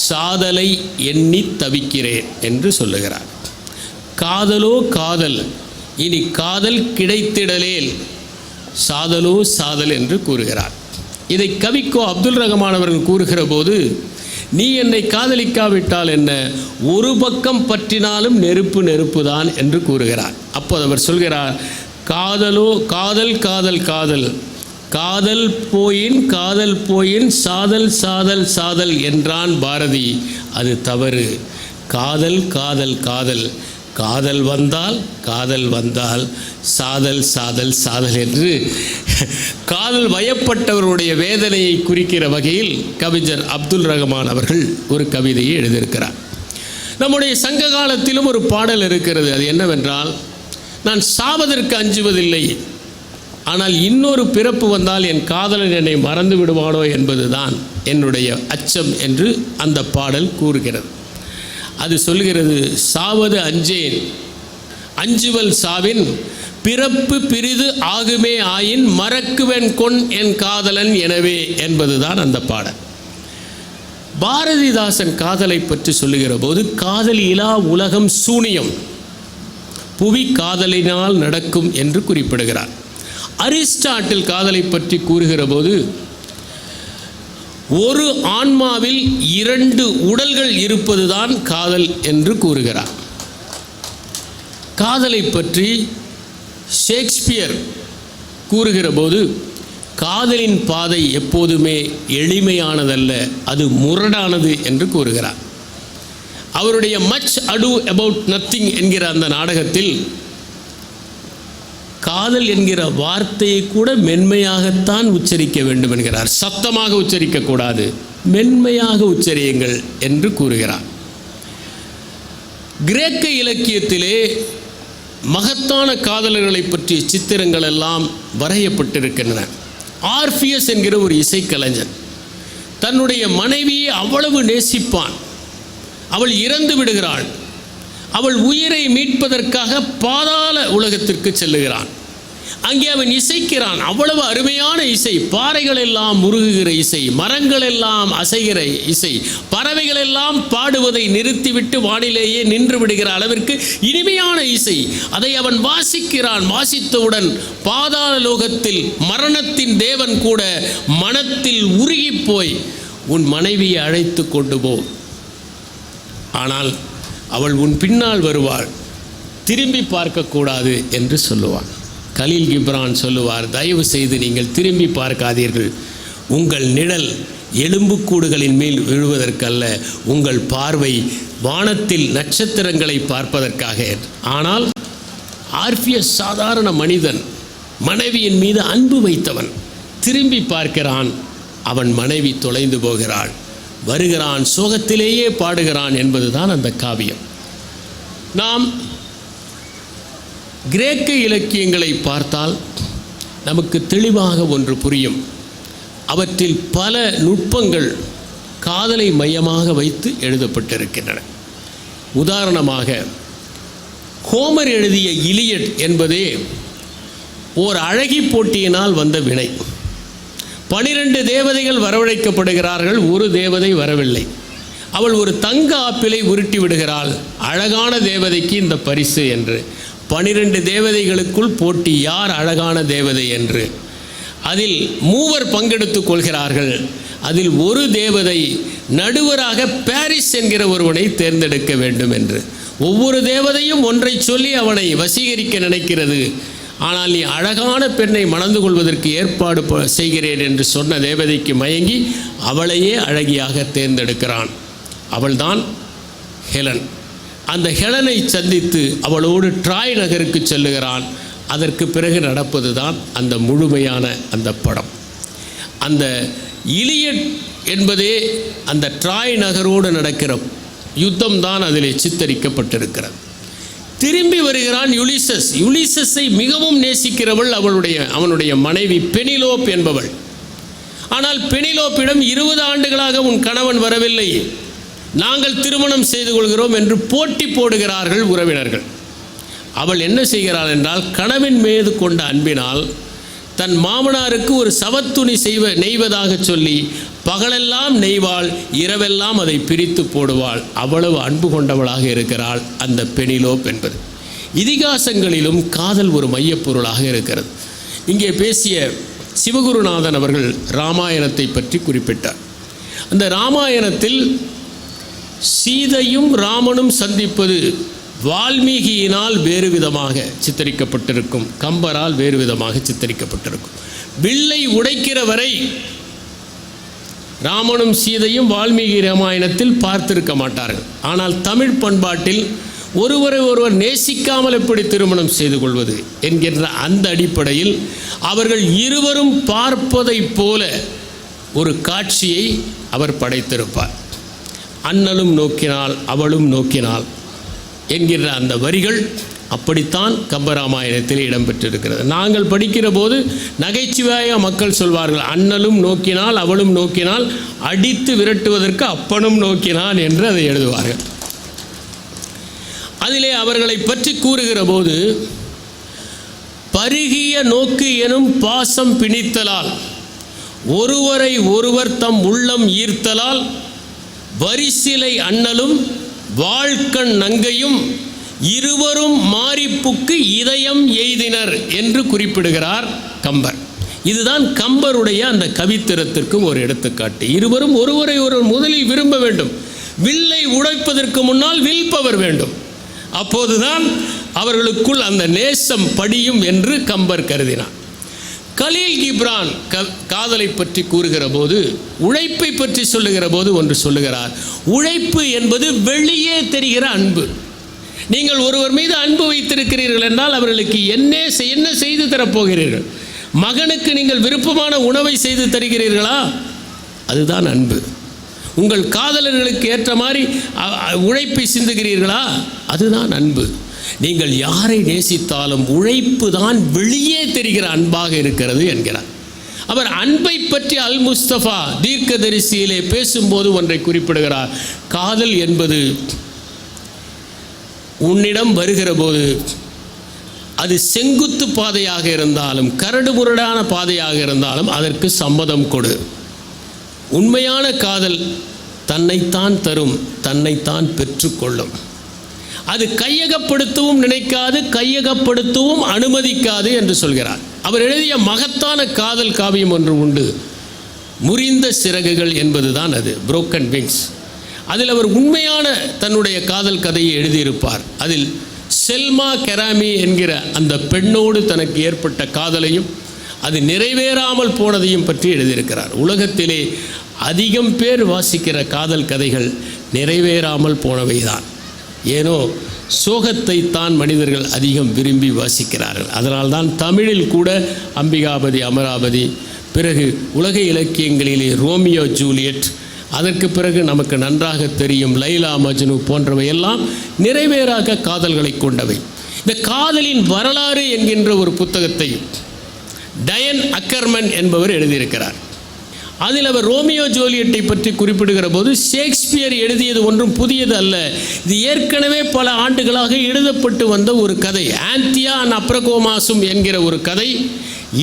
A: சாதலை எண்ணி தவிக்கிறேன் என்று சொல்லுகிறார். காதலோ காதல், இனி காதல் கிடைத்திடலேல் சாதலோ சாதல் என்று கூறுகிறார். இதை கவிக்கோ அப்துல் ரஹ்மான் அவர்கள் கூறுகிற போது, நீ என்னை காதலிக்காவிட்டால் என்ன, ஒரு பக்கம் பற்றினாலும் நெருப்பு நெருப்பு தான் என்று கூறுகிறார். அப்போது அவர் சொல்கிறார், காதலோ காதல் காதல் காதல் காதல் போயின் காதல் போயின் சாதல் சாதல் சாதல் என்றான் பாரதி. அது தவறு. காதல் காதல் காதல் காதல் வந்தால் காதல் வந்தால் சாதல் சாதல் சாதல் என்று காதல் வயப்பட்டவருடைய வேதனையை குறிக்கிற வகையில் கவிஞர் அப்துல் ரஹ்மான் அவர்கள் ஒரு கவிதையை எழுதியிருக்கிறார். நம்முடைய சங்க காலத்திலும் ஒரு பாடல் இருக்கிறது. அது என்னவென்றால், நான் சாவதற்கு அஞ்சுவதில்லை, ஆனால் இன்னொரு பிறப்பு வந்தால் என் காதலன் என்னை மறந்து விடுவானோ என்பதுதான் என்னுடைய அச்சம் என்று அந்த பாடல் கூறுகிறது. அது சொல்கிறது, சாவது அஞ்சேன் அஞ்சுவல் சாவின் பிறப்பு பிரிது ஆகுமே ஆயின் மறக்குவன் கொன் என் காதலன் எனவே என்பதுதான் அந்த பாடல். பாரதிதாசன் காதலை பற்றி சொல்லுகிற போது, காதல் இலா உலகம் சூனியம், புவி காதலினால் நடக்கும் என்று குறிப்பிடுகிறார். அரிஸ்டாட்டில் காதலை பற்றி கூறுகிற போது, ஒரு ஆன்மாவில் 2 உடல்கள் இருப்பதுதான் காதல் என்று கூறுகிறார். காதலை பற்றி ஷேக்ஸ்பியர் கூறுகிற போது, காதலின் பாதை எப்போதுமே எளிமையானதல்ல, அது முரடானது என்று கூறுகிறார். அவருடைய மச் அடு அபவுட் நத்திங் என்கிற அந்த நாடகத்தில் காதல் என்கிற வார்த்தையை கூட மென்மையாகத்தான் உச்சரிக்க வேண்டும் என்கிறார். சத்தமாக உச்சரிக்கக்கூடாது, மென்மையாக உச்சரியுங்கள் என்று கூறுகிறார். கிரேக்க இலக்கியத்திலே மகத்தான காதலர்களை பற்றிய சித்திரங்கள் எல்லாம் வரையப்பட்டிருக்கின்றன. ஆர்பியஸ் என்கிற ஒரு இசைக்கலைஞன் தன்னுடைய மனைவியை அவ்வளவு நேசிப்பான். அவள் இறந்து விடுகிறாள். அவள் உயிரை மீட்பதற்காக பாதாள உலகத்திற்கு செல்லுகிறான். அங்கே அவன் இசைக்கிறான். அவ்வளவு அருமையான இசை, பாறைகள் எல்லாம் உருகுகிற இசை, மரங்கள் எல்லாம் அசைகிற இசை, பறவைகள் எல்லாம் பாடுவதை நிறுத்திவிட்டு வானிலேயே நின்று விடுகிற அளவிற்கு இனிமையான இசை. அதை அவன் வாசிக்கிறான். வாசித்தவுடன் பாதாள லோகத்தில் மரணத்தின் தேவன் கூட மனத்தில் உருகி போய், உன் மனைவியை அழைத்து கொண்டு போ, ஆனால் அவள் உன் பின்னால் வருவாள், திரும்பி பார்க்கக்கூடாது என்று சொல்லுவான். கலீல் கிப்ரான் சொல்லுவார், தயவு செய்து நீங்கள் திரும்பி பார்க்காதீர்கள், உங்கள் நிழல் எலும்புக்கூடுகளின் மேல் விழுவதற்கல்ல, உங்கள் பார்வை வானத்தில் நட்சத்திரங்களை பார்ப்பதற்காக. ஆனால் ஆர்பியஸ் சாதாரண மனிதன், மனைவியின் மீது அன்பு வைத்தவன். திரும்பி பார்க்கிறான், அவன் மனைவி தொலைந்து போகிறாள். வருகிறான், சோகத்திலேயே பாடுகிறான் என்பதுதான் அந்த காவியம். நாம் கிரேக்க இலக்கியங்களை பார்த்தால் நமக்கு தெளிவாக ஒன்று புரியும். அவற்றில் பல நுட்பங்கள் காதலை மையமாக வைத்து எழுதப்பட்டிருக்கின்றன. உதாரணமாக, ஹோமர் எழுதிய இலியட் என்பதே ஓர் அழகி போட்டியினால் வந்த வினை. 12 தேவதைகள் வரவழைக்கப்படுகிறார்கள், ஒரு தேவதை வரவில்லை. அவள் ஒரு தங்க ஆப்பிளை உருட்டி விடுகிறாள், அழகான தேவதைக்கு இந்த பரிசு என்று. 12 தேவதைகளுக்குள் போட்டி, யார் அழகான தேவதை என்று. அதில் 3 பங்கெடுத்துக் கொள்கிறார்கள். அதில் ஒரு தேவதை நடுவராக பாரிஸ் என்கிற ஒருவனை தேர்ந்தெடுக்க வேண்டும் என்று. ஒவ்வொரு தேவதையும் ஒன்றை சொல்லி அவனை வசீகரிக்க நினைக்கிறது. ஆனால் நீ அழகான பெண்ணை மணந்து கொள்வதற்கு ஏற்பாடு செய்கிறேன் என்று சொன்ன தேவதைக்கு மயங்கி அவளையே அழகியாக தேர்ந்தெடுக்கிறான். அவள்தான் ஹெலன். அந்த ஹெலனை சந்தித்து அவளோடு ட்ராய் நகருக்கு செல்லுகிறான். அதற்கு பிறகு நடப்பது தான் அந்த முழுமையான அந்த படம். அந்த இலியட் என்பதே அந்த ட்ராய் நகரோடு நடக்கிற யுத்தம் தான் அதிலே சித்தரிக்கப்பட்டிருக்கிறது. திரும்பி வருகிறான் யுலிசஸ். யுலிசஸை மிகவும் நேசிக்கிறவள் அவனுடைய மனைவி பெனிலோப் என்பவள். ஆனால் பெனிலோப்பிடம் 20 ஆண்டுகளாக உன் கணவன் வரவில்லை, நாங்கள் திருமணம் செய்து கொள்கிறோம் என்று போட்டி போடுகிறார்கள் உறவினர்கள். அவள் என்ன செய்கிறாள் என்றால், கணவன் மீது கொண்ட அன்பினால் தன் மாமனாருக்கு ஒரு சவத்துணி நெய்வதாக சொல்லி பகலெல்லாம் நெய்வாள், இரவெல்லாம் அதை பிரித்து போடுவாள். அவ்வளவு அன்பு கொண்டவளாக இருக்கிறாள் அந்த பெனிலோப் என்பது. இதிகாசங்களிலும் காதல் ஒரு மையப்பொருளாக இருக்கிறது. இங்கே பேசிய சிவகுருநாதன் அவர்கள் ராமாயணத்தை பற்றி குறிப்பிட்டார். அந்த ராமாயணத்தில் சீதையும் ராமனும் சந்திப்பது வால்மீகியினால் வேறு விதமாக சித்தரிக்கப்பட்டிருக்கும், கம்பரால் வேறு விதமாக சித்தரிக்கப்பட்டிருக்கும். வில்லை உடைக்கிற வரை ராமனும் சீதையும் வால்மீகி ராமாயணத்தில் பார்த்திருக்க மாட்டார்கள். ஆனால் தமிழ் பண்பாட்டில் ஒருவரை ஒருவர் நேசிக்காமல் எப்படி திருமணம் செய்து கொள்வது என்கின்ற அந்த அடிப்படையில் அவர்கள் இருவரும் பார்ப்பதைப் போல ஒரு காட்சியை அவர் படைத்திருப்பார். அண்ணலும் நோக்கினாள் அவளும் நோக்கினாள் என்கின்ற அந்த வரிகள் அப்படித்தான் கம்பராமாயணத்தில் இடம்பெற்றிருக்கிறது. நாங்கள் படிக்கிற போது நகைச்சுவையாக மக்கள் சொல்வார்கள், அண்ணலும் நோக்கினால் அவளும் நோக்கினால், அடித்து விரட்டுவதற்கு அப்பனும் நோக்கினான் என்று அதை எழுதுவார்கள். அதிலே அவர்களை பற்றி கூறுகிற போது, பருகிய நோக்கு எனும் பாசம் பிணித்தலால் ஒருவரை ஒருவர் தம் உள்ளம் ஈர்த்தலால் வரிசிலை அண்ணலும் வாழ்க்கண் நங்கையும் இருவரும் மாரிப்புக்கு இதயம் எய்தினர் என்று குறிப்பிடுகிறார் கம்பர். இதுதான் கம்பருடைய அந்த கவித்திரத்திற்கும் ஒரு எடுத்துக்காட்டு. இருவரும் ஒருவரை ஒருவர் முதலில் விரும்ப வேண்டும். வில்லை உடைப்பதற்கு முன்னால் வில்பவர் வேண்டும். அப்போதுதான் அவர்களுக்குள் அந்த நேசம் படியும் என்று கம்பர் கருதினார். கலீல் கிப்ரான் காதலை பற்றி கூறுகிற போது, உழைப்பை பற்றி சொல்லுகிற போது ஒன்று சொல்லுகிறார். உழைப்பு என்பது வெளியே தெரிகிற அன்பு. நீங்கள் ஒருவர் மீது அன்பு வைத்திருக்கிறீர்கள் என்றால் அவர்களுக்கு என்ன செய்து தரப்போகிறீர்கள்? மகனுக்கு நீங்கள் விருப்பமான உணவை செய்து தருகிறீர்களா? அதுதான் அன்பு. உங்கள் காதலர்களுக்கு ஏற்ற மாதிரி உழைப்பை சிந்துகிறீர்களா? அதுதான் அன்பு. நீங்கள் யாரை நேசித்தாலும் உழைப்பு தான் வெளியே தெரிகிற அன்பாக இருக்கிறது என்கிறார் அவர். அன்பை பற்றி அல் முஸ்தபா தீர்க்கதரிசியிலே பேசும்போது ஒன்றை குறிப்பிடுகிறார். காதல் என்பது உன்னிடம் வருகிற போது அது செங்குத்து பாதையாக இருந்தாலும் கரடுமுரடான பாதையாக இருந்தாலும் அதற்கு சம்மதம் கொடு. உண்மையான காதல் தன்னைத்தான் தரும், தன்னைத்தான் பெற்றுக்கொள்ளும். அது கையகப்படுத்தவும் நினைக்காது, கையகப்படுத்தவும் அனுமதிக்காது என்று சொல்கிறார். அவர் எழுதிய மகத்தான காதல் காவியம் ஒன்று உண்டு, முறிந்த சிறகுகள் என்பதுதான் அது, புரோக்கன் விங்ஸ். அதில் அவர் உண்மையான தன்னுடைய காதல் கதையை எழுதியிருப்பார். அதில் செல்மா கெராமி என்கிற அந்த பெண்ணோடு தனக்கு ஏற்பட்ட காதலையும் அது நிறைவேறாமல் போனதையும் பற்றி எழுதியிருக்கிறார். உலகத்திலே அதிகம் பேர் வாசிக்கிற காதல் கதைகள் நிறைவேறாமல் போனவைதான். ஏனோ சோகத்தை தான் மனிதர்கள் அதிகம் விரும்பி வாசிக்கிறார்கள். அதனால்தான் தமிழில் கூட அம்பிகாபதி, அமராவதி, பிறகு உலக இலக்கியங்களிலே ரோமியோ ஜூலியட், அதற்கு பிறகு நமக்கு நன்றாக தெரியும் லைலா மஜ்னு போன்றவையெல்லாம் நிறைவேறாக காதல்களை கொண்டவை. இந்த காதலின் வரலாறு என்கின்ற ஒரு புத்தகத்தை டயன் அக்கர்மன் என்பவர் எழுதியிருக்கிறார். அதில் அவர் ரோமியோ ஜூலியட்டை பற்றி குறிப்பிடுகிற போது, ஷேக்ஸ்பியர் எழுதியது ஒன்றும் புதியது அல்ல, இது ஏற்கனவே பல ஆண்டுகளாக எழுதப்பட்டு வந்த ஒரு கதை. ஆந்தியா அண்ட் அப்ரகோமாசும் என்கிற ஒரு கதை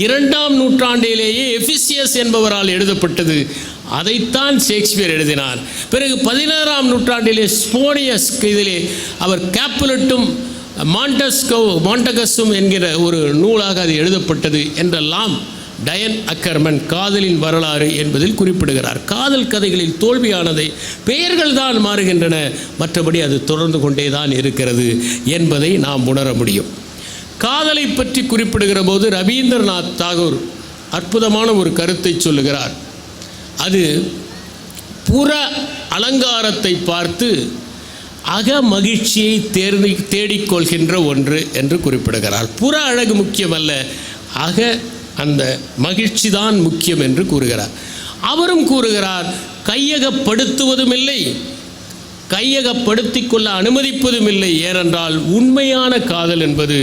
A: 2ஆம் நூற்றாண்டிலேயே எஃபிசியஸ் என்பவரால் எழுதப்பட்டது. அதைத்தான் ஷேக்ஸ்பியர் எழுதினார். பிறகு 16ஆம் நூற்றாண்டிலே ஸ்போனியஸ் இதிலே அவர் கேப்புலட்டும் மாண்டகஸும் என்கிற ஒரு நூலாக அது எழுதப்பட்டது என்றெல்லாம் டயன் அக்கர்மன் காதலின் வரலாறு என்பதில் குறிப்பிடுகிறார். காதல் கதைகளில் தோல்வியானதை பெயர்கள் தான் மாறுகின்றன, மற்றபடி அது தொடர்ந்து கொண்டே தான் இருக்கிறது என்பதை நாம் உணர முடியும். காதலை பற்றி குறிப்பிடுகிற போது ரவீந்திரநாத் தாகூர் அற்புதமான ஒரு கருத்தை சொல்லுகிறார். அது புற அலங்காரத்தை பார்த்து அக மகிழ்ச்சியை தேடிக்கொள்கின்ற ஒன்று என்று குறிப்பிடுகிறார். புற அழகு முக்கியமல்ல, அக அந்த மகிழ்ச்சி தான் முக்கியம் என்று கூறுகிறார். அவரும் கூறுகிறார், கையகப்படுத்துவதும் இல்லை, கையகப்படுத்திக் கொள்ள அனுமதிப்பதும் இல்லை. ஏனென்றால் உண்மையான காதல் என்பது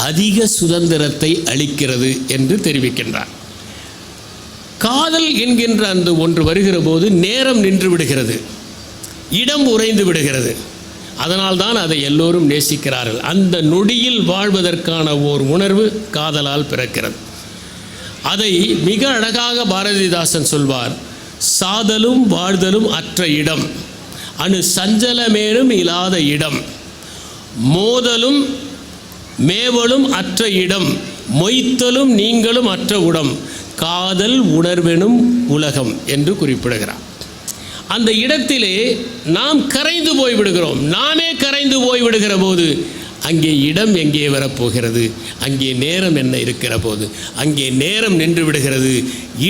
A: அதிக சுதந்திரத்தை அளிக்கிறது என்று தெரிவிக்கின்றார். காதல் என்கின்ற அந்த ஒன்று வருகிற போது நேரம் நின்று விடுகிறது, இடம் உறைந்து விடுகிறது. அதனால்தான் அதை எல்லோரும் நேசிக்கிறார்கள். அந்த நொடியில் வாழ்வதற்கான ஓர் உணர்வு காதலால் பிறக்கிறது. அதை மிக அழகாக பாரதிதாசன் சொல்வார். சாதலும் வாழ்தலும் அற்ற இடம், அணு சஞ்சலமேனும் இல்லாத இடம், மோதலும் மேவலும் அற்ற இடம், மொய்த்தலும் நீங்களும் அற்ற உடம், காதல் உணர்வெனும் உலகம் என்று குறிப்பிடுகிறார். அந்த இடத்திலே நாம் கரைந்து போய்விடுகிறோம். நாமே கரைந்து போய்விடுகிற போது அங்கே இடம் எங்கே வரப்போகிறது? அங்கே நேரம் என்ன இருக்கிற போது? அங்கே நேரம் நின்று விடுகிறது,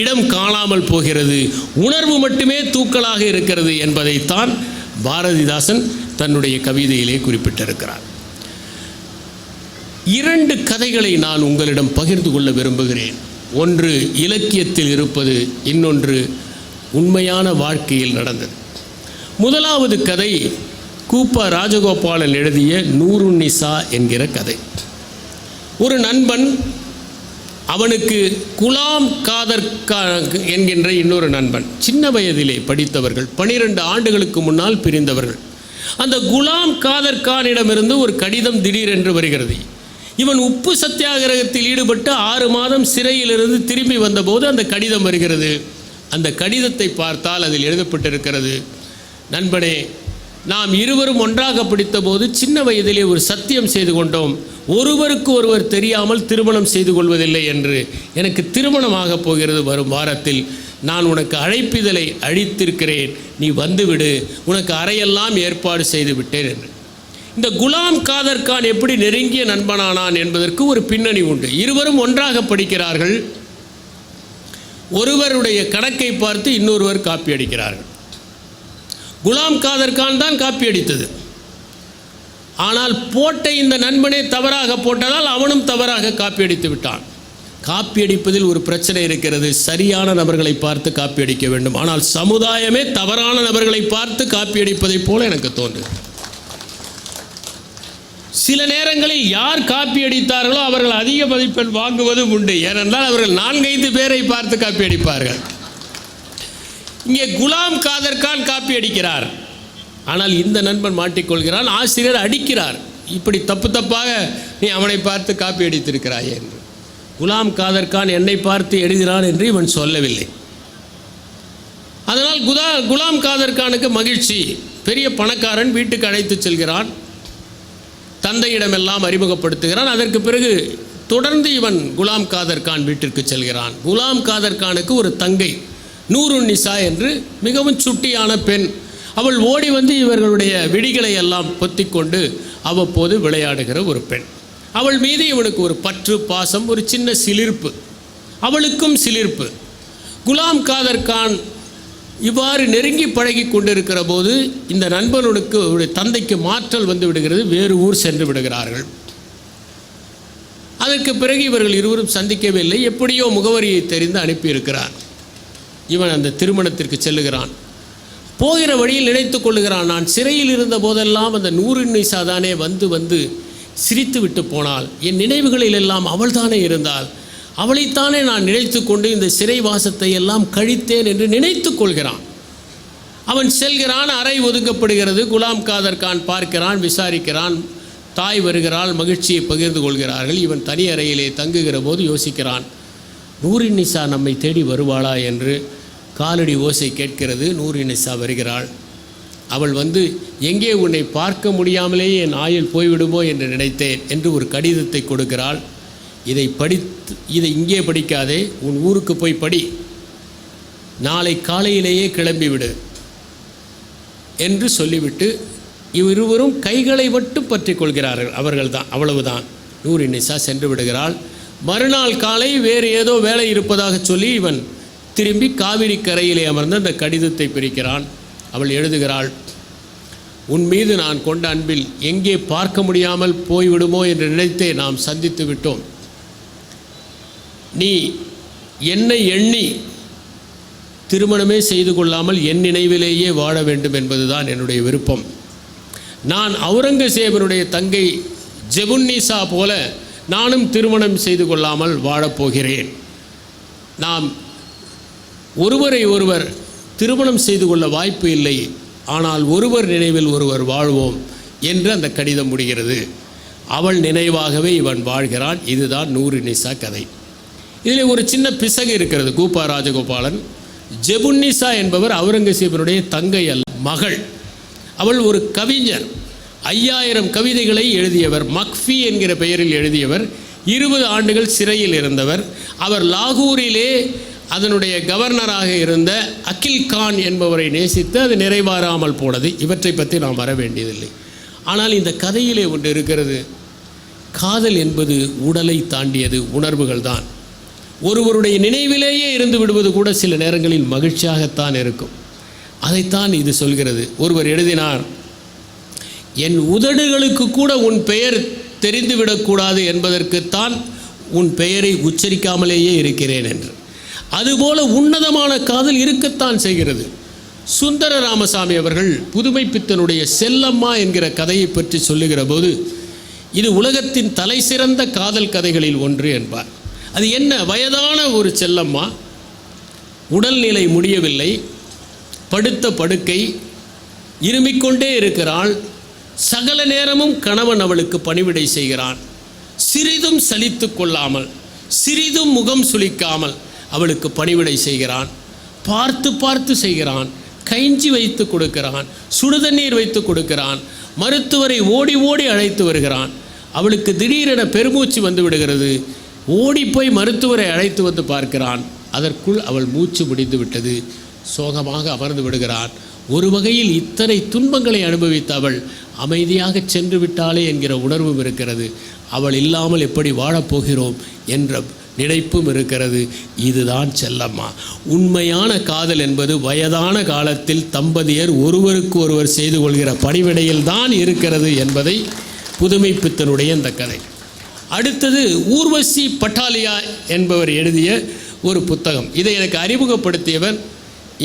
A: இடம் காணாமல் போகிறது, உணர்வு மட்டுமே தூக்கலாக இருக்கிறது என்பதைத்தான் பாரதிதாசன் தன்னுடைய கவிதையிலே குறிப்பிட்டிருக்கிறார். 2 கதைகளை நான் உங்களிடம் பகிர்ந்து கொள்ள விரும்புகிறேன். ஒன்று இலக்கியத்தில் இருப்பது, இன்னொன்று உண்மையான வாழ்க்கையில் நடந்தது. முதலாவது கதை கூப்பா ராஜகோபாலன் எழுதிய நூருன்னிசா என்கிற கதை. ஒரு நண்பன், அவனுக்கு குலாம் காதர் என்கின்ற இன்னொரு நண்பன், சின்ன வயதிலே படித்தவர்கள், 12 ஆண்டுகளுக்கு முன்னால் பிரிந்தவர்கள். அந்த குலாம் காதர் கானிடமிருந்து ஒரு கடிதம் திடீரென்று வருகிறது. இவன் உப்பு சத்தியாகிரகத்தில் ஈடுபட்டு 6 மாதம் சிறையிலிருந்து திரும்பி வந்தபோது அந்த கடிதம் வருகிறது. அந்த கடிதத்தை பார்த்தால் அதில் எழுதப்பட்டிருக்கிறது, நண்பனே, நாம் இருவரும் ஒன்றாக படித்தபோது சின்ன வயதிலே ஒரு சத்தியம் செய்து கொண்டோம், ஒருவருக்கு ஒருவர் தெரியாமல் திருமணம் செய்து கொள்வதில்லை என்று. எனக்கு திருமணமாக போகிறது வரும் வாரத்தில். நான் உனக்கு அழைப்பிதழை அழித்திருக்கிறேன், நீ வந்துவிடு, உனக்கு அறையெல்லாம் ஏற்பாடு செய்து விட்டேன் என்று. இந்த குலாம் காதர் கான் எப்படி நெருங்கிய நண்பனானான் என்பதற்கு ஒரு பின்னணி உண்டு. இருவரும் ஒன்றாக படிக்கிறார்கள். ஒருவருடைய கணக்கை பார்த்து இன்னொருவர் காப்பி அடிக்கிறார்கள். குலாம் காதர் கான் தான் காப்பி அடித்தது. ஆனால் போட்ட இந்த நண்பனே தவறாக போட்டதால் அவனும் தவறாக காப்பி அடித்து விட்டான். காப்பி அடிப்பதில் ஒரு பிரச்சனை இருக்கிறது. சரியான நபர்களை பார்த்து காப்பி அடிக்க வேண்டும். ஆனால் சமுதாயமே தவறான நபர்களை பார்த்து காப்பி அடிப்பதைப் போல எனக்கு தோன்றுது. சில நேரங்களில் யார் காப்பி அடித்தார்களோ அவர்கள் அதிக மதிப்பெண் வாங்குவதும் உண்டு. ஏனென்றால் அவர்கள் 4-5 பேரை பார்த்து காப்பி அடிப்பார்கள். இங்கே குலாம் காதர் கான் காப்பி அடிக்கிறார். ஆனால் இந்த நண்பன் மாட்டிக்கொள்கிறான். ஆசிரியர் அடிக்கிறார், இப்படி தப்பாக நீ அவனை பார்த்து காப்பி அடித்திருக்கிறாய் என்று. குலாம் காதர் கான் என்னை பார்த்து எழுதினான் என்று இவன் சொல்லவில்லை. அதனால் குலாம் காதர் கானுக்கு மகிழ்ச்சி. பெரிய பணக்காரன், வீட்டுக்கு அழைத்து செல்கிறான், தந்தையிடமெல்லாம் அறிமுகப்படுத்துகிறான். அதற்கு பிறகு தொடர்ந்து இவன் குலாம் காதர் கான் வீட்டிற்கு செல்கிறான். குலாம் காதர் கானுக்கு ஒரு தங்கை நூருன்னிசா என்று மிகவும் சுட்டியான பெண். அவள் ஓடி வந்து இவர்களுடைய விடிகளை எல்லாம் பொத்திக்கொண்டு அவ்வப்போது விளையாடுகிற ஒரு பெண். அவள் மீது இவனுக்கு ஒரு பற்று, பாசம், ஒரு சின்ன சிலிர்ப்பு. அவளுக்கும் சிலிர்ப்பு. குலாம் காதர் கான் இவ்வாறு நெருங்கி பழகி கொண்டிருக்கிற போது இந்த நண்பனுக்கு தந்தைக்கு மாற்றல் வந்து விடுகிறது. வேறு ஊர் சென்று விடுகிறார்கள். அதற்கு பிறகு இவர்கள் இருவரும் சந்திக்கவே இல்லை. எப்படியோ முகவரியை தெரிந்து அனுப்பியிருக்கிறார். இவன் அந்த திருமணத்திற்கு செல்லுகிறான். போகிற வழியில் நினைத்து கொள்ளுகிறான், நான் சிறையில் இருந்த போதெல்லாம் அந்த நூருன்னிசா தானே வந்து சிரித்து விட்டு போனாள். என் நினைவுகளில் எல்லாம் அவள் தானே இருந்தாள். அவளைத்தானே நான் நினைத்து கொண்டு இந்த சிறைவாசத்தை எல்லாம் கழித்தேன் என்று நினைத்து கொள்கிறான். அவன் செல்கிறான். அறை ஒதுக்கப்படுகிறது. குலாம் காதர் கான் பார்க்கிறான், விசாரிக்கிறான். தாய் வருகிறாள், மகிழ்ச்சியை பகிர்ந்து கொள்கிறார்கள். இவன் தனி அறையிலே தங்குகிற போது யோசிக்கிறான், நூருன்னிசா நம்மை தேடி வருவாளா என்று. காலடி ஓசை கேட்கிறது. நூருன்னிசா வருகிறாள். அவள் வந்து, எங்கே உன்னை பார்க்க முடியாமலேயே என் ஆயுள் போய்விடுமோ என்று நினைத்தேன் என்று ஒரு கடிதத்தை கொடுக்கிறாள். இதை இங்கே படிக்காதே, உன் ஊருக்கு போய் படி, நாளை காலையிலேயே கிளம்பிவிடு என்று சொல்லிவிட்டு இருவரும் கைகளை மட்டும் பற்றி கொள்கிறார்கள். அவர்கள்தான், அவ்வளவுதான். நூருன்னிசா சென்று விடுகிறாள். மறுநாள் காலை வேறு ஏதோ வேலை இருப்பதாக சொல்லி இவன் திரும்பி காவிரி கரையிலே அமர்ந்து அந்த கடிதத்தை பிரிக்கிறான். அவள் எழுதுகிறாள், உன் மீது நான் கொண்ட அன்பில் எங்கே பார்க்க முடியாமல் போய்விடுமோ என்று நினைத்தே நாம் சந்தித்து விட்டோம். நீ என்னை எண்ணி திருமணமே செய்து கொள்ளாமல் என் நினைவிலேயே வாழ வேண்டும் என்பதுதான் என்னுடைய விருப்பம். நான் அவுரங்கசீபனுடைய தங்கை ஜெபுன்னிசா போல நானும் திருமணம் செய்து கொள்ளாமல் வாழப்போகிறேன். நாம் ஒருவரை ஒருவர் திருமணம் செய்து கொள்ள வாய்ப்பு இல்லை, ஆனால் ஒருவர் நினைவில் ஒருவர் வாழ்வோம் என்று அந்த கடிதம் முடிகிறது. அவள் நினைவாகவே இவன் வாழ்கிறான். இதுதான் நூருன்னிசா கதை. இதில் ஒரு சின்ன பிசகு இருக்கிறது. கூப்பா ராஜகோபாலன், ஜெபுன்னிசா என்பவர் அவுரங்கசீபனுடைய தங்கை அல்ல, மகள். அவள் ஒரு கவிஞர். 5000 கவிதைகளை எழுதியவர். மக்ஃபி என்கிற பெயரில் எழுதியவர். 20 ஆண்டுகள் சிறையில் இருந்தவர். அவர் லாகூரிலே அதனுடைய கவர்னராக இருந்த அகில் கான் என்பவரை நேசித்து அது நிறைவேறாமல் போனது. இவற்றை பற்றி நாம் வர வேண்டியதில்லை. ஆனால் இந்த கதையிலே ஒன்று இருக்கிறது. காதல் என்பது உடலை தாண்டியது, உணர்வுகள் தான். ஒருவருடைய நினைவிலேயே இருந்து விடுவது கூட சில நேரங்களில் மகிழ்ச்சியாகத்தான் இருக்கும். அதைத்தான் இது சொல்கிறது. ஒருவர் எழுதினார், என் உதடுகளுக்கு கூட உன் பெயர் தெரிந்துவிடக்கூடாது என்பதற்குத்தான் உன் பெயரை உச்சரிக்காமலேயே இருக்கிறேன் என்று. அதுபோல உன்னதமான காதல் இருக்கத்தான் செய்கிறது. சுந்தர ராமசாமி அவர்கள் புதுமைப்பித்தனுடைய செல்லம்மா என்கிற கதையை பற்றி சொல்லுகிற போது, இது உலகத்தின் தலை சிறந்த காதல் கதைகளில் ஒன்று என்பார். அது என்ன? வயதான ஒரு செல்லம்மா, உடல்நிலை முடியவில்லை, படுத்த படுக்கை, இருமிக்கொண்டே இருக்கிறாள். சகல நேரமும் கணவன் அவளுக்கு பணிவிடை செய்கிறான். சிறிதும் சலித்து கொள்ளாமல், சிறிதும் முகம் சுளிக்காமல் அவளுக்கு பணிவிடை செய்கிறான். பார்த்து பார்த்து செய்கிறான். கைஞ்சி வைத்து கொடுக்கிறான், சுடுதண்ணீர் வைத்து கொடுக்கிறான், மருத்துவரை ஓடி ஓடி அழைத்து வருகிறான். அவளுக்கு திடீரென பெருமூச்சு வந்து விடுகிறது. ஓடிப்போய் மருத்துவரை அழைத்து வந்து பார்க்கிறான். அதற்குள் அவள் மூச்சு முடிந்து விட்டது. சோகமாக அமர்ந்து விடுகிறான். ஒரு வகையில் இத்தனை துன்பங்களை அனுபவித்த அவள் அமைதியாக சென்று விட்டாளே என்கிற உணர்வும் இருக்கிறது. அவள் இல்லாமல் எப்படி வாழப்போகிறோம் என்ற நினைப்பும் இருக்கிறது. இதுதான் செல்லம்மா. உண்மையான காதல் என்பது வயதான காலத்தில் தம்பதியர் ஒருவருக்கு ஒருவர் செய்து கொள்கிற பணிவிடையில் தான் இருக்கிறது என்பதை புதுமைப்பித்தனுடைய இந்த கதை. அடுத்தது ஊர்வசி பட்டாலியா என்பவர் எழுதிய ஒரு புத்தகம். இதை எனக்கு அறிமுகப்படுத்தியவர்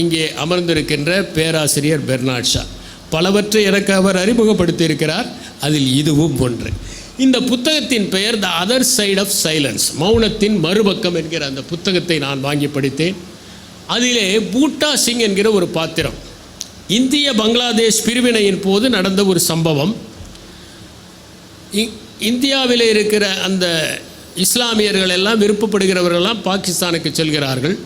A: இங்கே அமர்ந்திருக்கின்ற பேராசிரியர் பெர்னாட் ஷா. பலவற்றை எனக்கு அவர் அறிமுகப்படுத்தியிருக்கிறார். அதில் இதுவும் ஒன்று. இந்த புத்தகத்தின் பெயர் the other side of silence, மௌனத்தின் மறுபக்கம் என்கிற அந்த புத்தகத்தை நான் வாங்கி படித்தேன். அதிலே பூட்டா சிங் என்கிற ஒரு பாத்திரம், இந்திய பங்களாதேஷ் பிரிவினையின் போது நடந்த ஒரு சம்பவம். இந்தியாவில் இருக்கிற அந்த இஸ்லாமியர்கள் எல்லாம், விருப்பப்படுகிறவர்களெல்லாம் பாகிஸ்தானுக்கு செல்கிறார்கள்.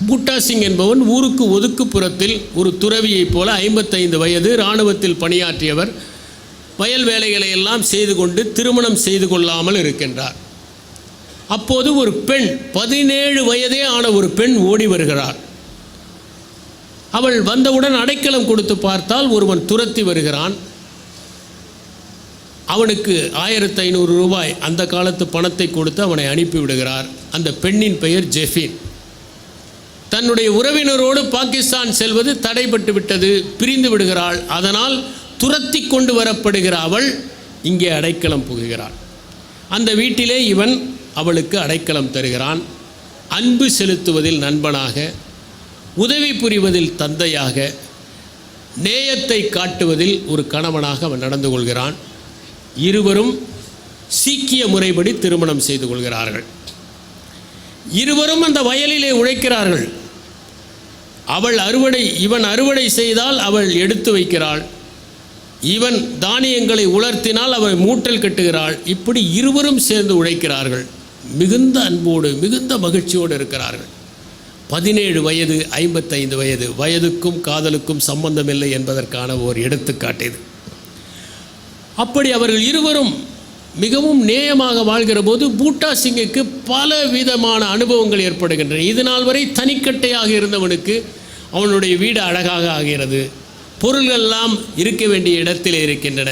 A: பூட்டா சிங் என்பவன் ஊருக்கு ஒதுக்குப்புறத்தில் ஒரு துறவியைப் போல 55 வயது, இராணுவத்தில் பணியாற்றியவர், வயல் வேலைகளை எல்லாம் செய்து கொண்டு திருமணம் செய்து கொள்ளாமல் இருக்கின்றார். அப்போது ஒரு பெண், 17 வயதே ஆன ஒரு பெண் ஓடி வருகிறார். அவள் வந்தவுடன் அடைக்கலம் கொடுத்து பார்த்தால் ஒருவன் துரத்தி வருகிறான். அவனுக்கு 1500 ரூபாய் அந்த காலத்து பணத்தை கொடுத்து அவனை அனுப்பிவிடுகிறார். அந்த பெண்ணின் பெயர் ஜெஃபின். தன்னுடைய உறவினரோடு பாகிஸ்தான் செல்வது தடைபட்டு விட்டது, பிரிந்து விடுகிறாள். அதனால் துரத்தி கொண்டு வரப்படுகிற அவள் இங்கே அடைக்கலம் புகுகிறாள். அந்த வீட்டிலே இவன் அவளுக்கு அடைக்கலம் தருகிறான். அன்பு செலுத்துவதில் நண்பனாக, உதவி புரிவதில் தந்தையாக, நேயத்தை காட்டுவதில் ஒரு கணவனாக அவன் நடந்து கொள்கிறான். இருவரும் சீக்கிய முறைப்படி திருமணம் செய்து கொள்கிறார்கள். இருவரும் அந்த வயலிலே உழைக்கிறார்கள். இவன் அறுவடை செய்தால் அவள் எடுத்து வைக்கிறாள். இவன் தானியங்களை உலர்த்தினால் அவள் மூட்டல் கட்டுகிறாள். இப்படி இருவரும் சேர்ந்து உழைக்கிறார்கள். மிகுந்த அன்போடு, மிகுந்த மகிழ்ச்சியோடு இருக்கிறார்கள். 17 வயது, 55 வயது, வயதுக்கும் காதலுக்கும் சம்பந்தமில்லை என்பதற்கான ஒரு எடுத்துக்காட்டு இது. அப்படி அவர்கள் இருவரும் மிகவும் நேயமாக வாழ்கிற போது பூட்டா சிங்குக்கு பல விதமான அனுபவங்கள் ஏற்படுகின்றன. இது நாள் வரை தனிக்கட்டையாக இருந்தவனுக்கு அவனுடைய வீடு அழகாக ஆகிறது. பொருள்களெல்லாம் இருக்க வேண்டிய இடத்திலே இருக்கின்றன.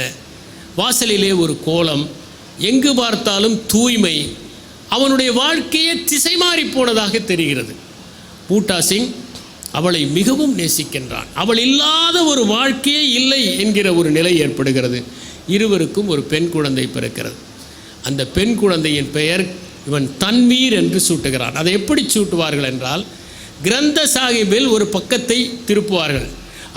A: வாசலிலே ஒரு கோலம், எங்கு பார்த்தாலும் தூய்மை. அவனுடைய வாழ்க்கையே திசை மாறி போனதாக தெரிகிறது. பூட்டா சிங் அவளை மிகவும் நேசிக்கின்றான். அவள் இல்லாத ஒரு வாழ்க்கையே இல்லை என்கிற ஒரு நிலை ஏற்படுகிறது. இருவருக்கும் ஒரு பெண் குழந்தை பிறக்கிறது. அந்த பெண் குழந்தையின் பெயர் இவன் தன்வீர் என்று சூட்டுகிறான். அதை எப்படி சூட்டுவார்கள் என்றால், கிரந்த சாஹிபில் ஒரு பக்கத்தை திருப்புவார்கள்.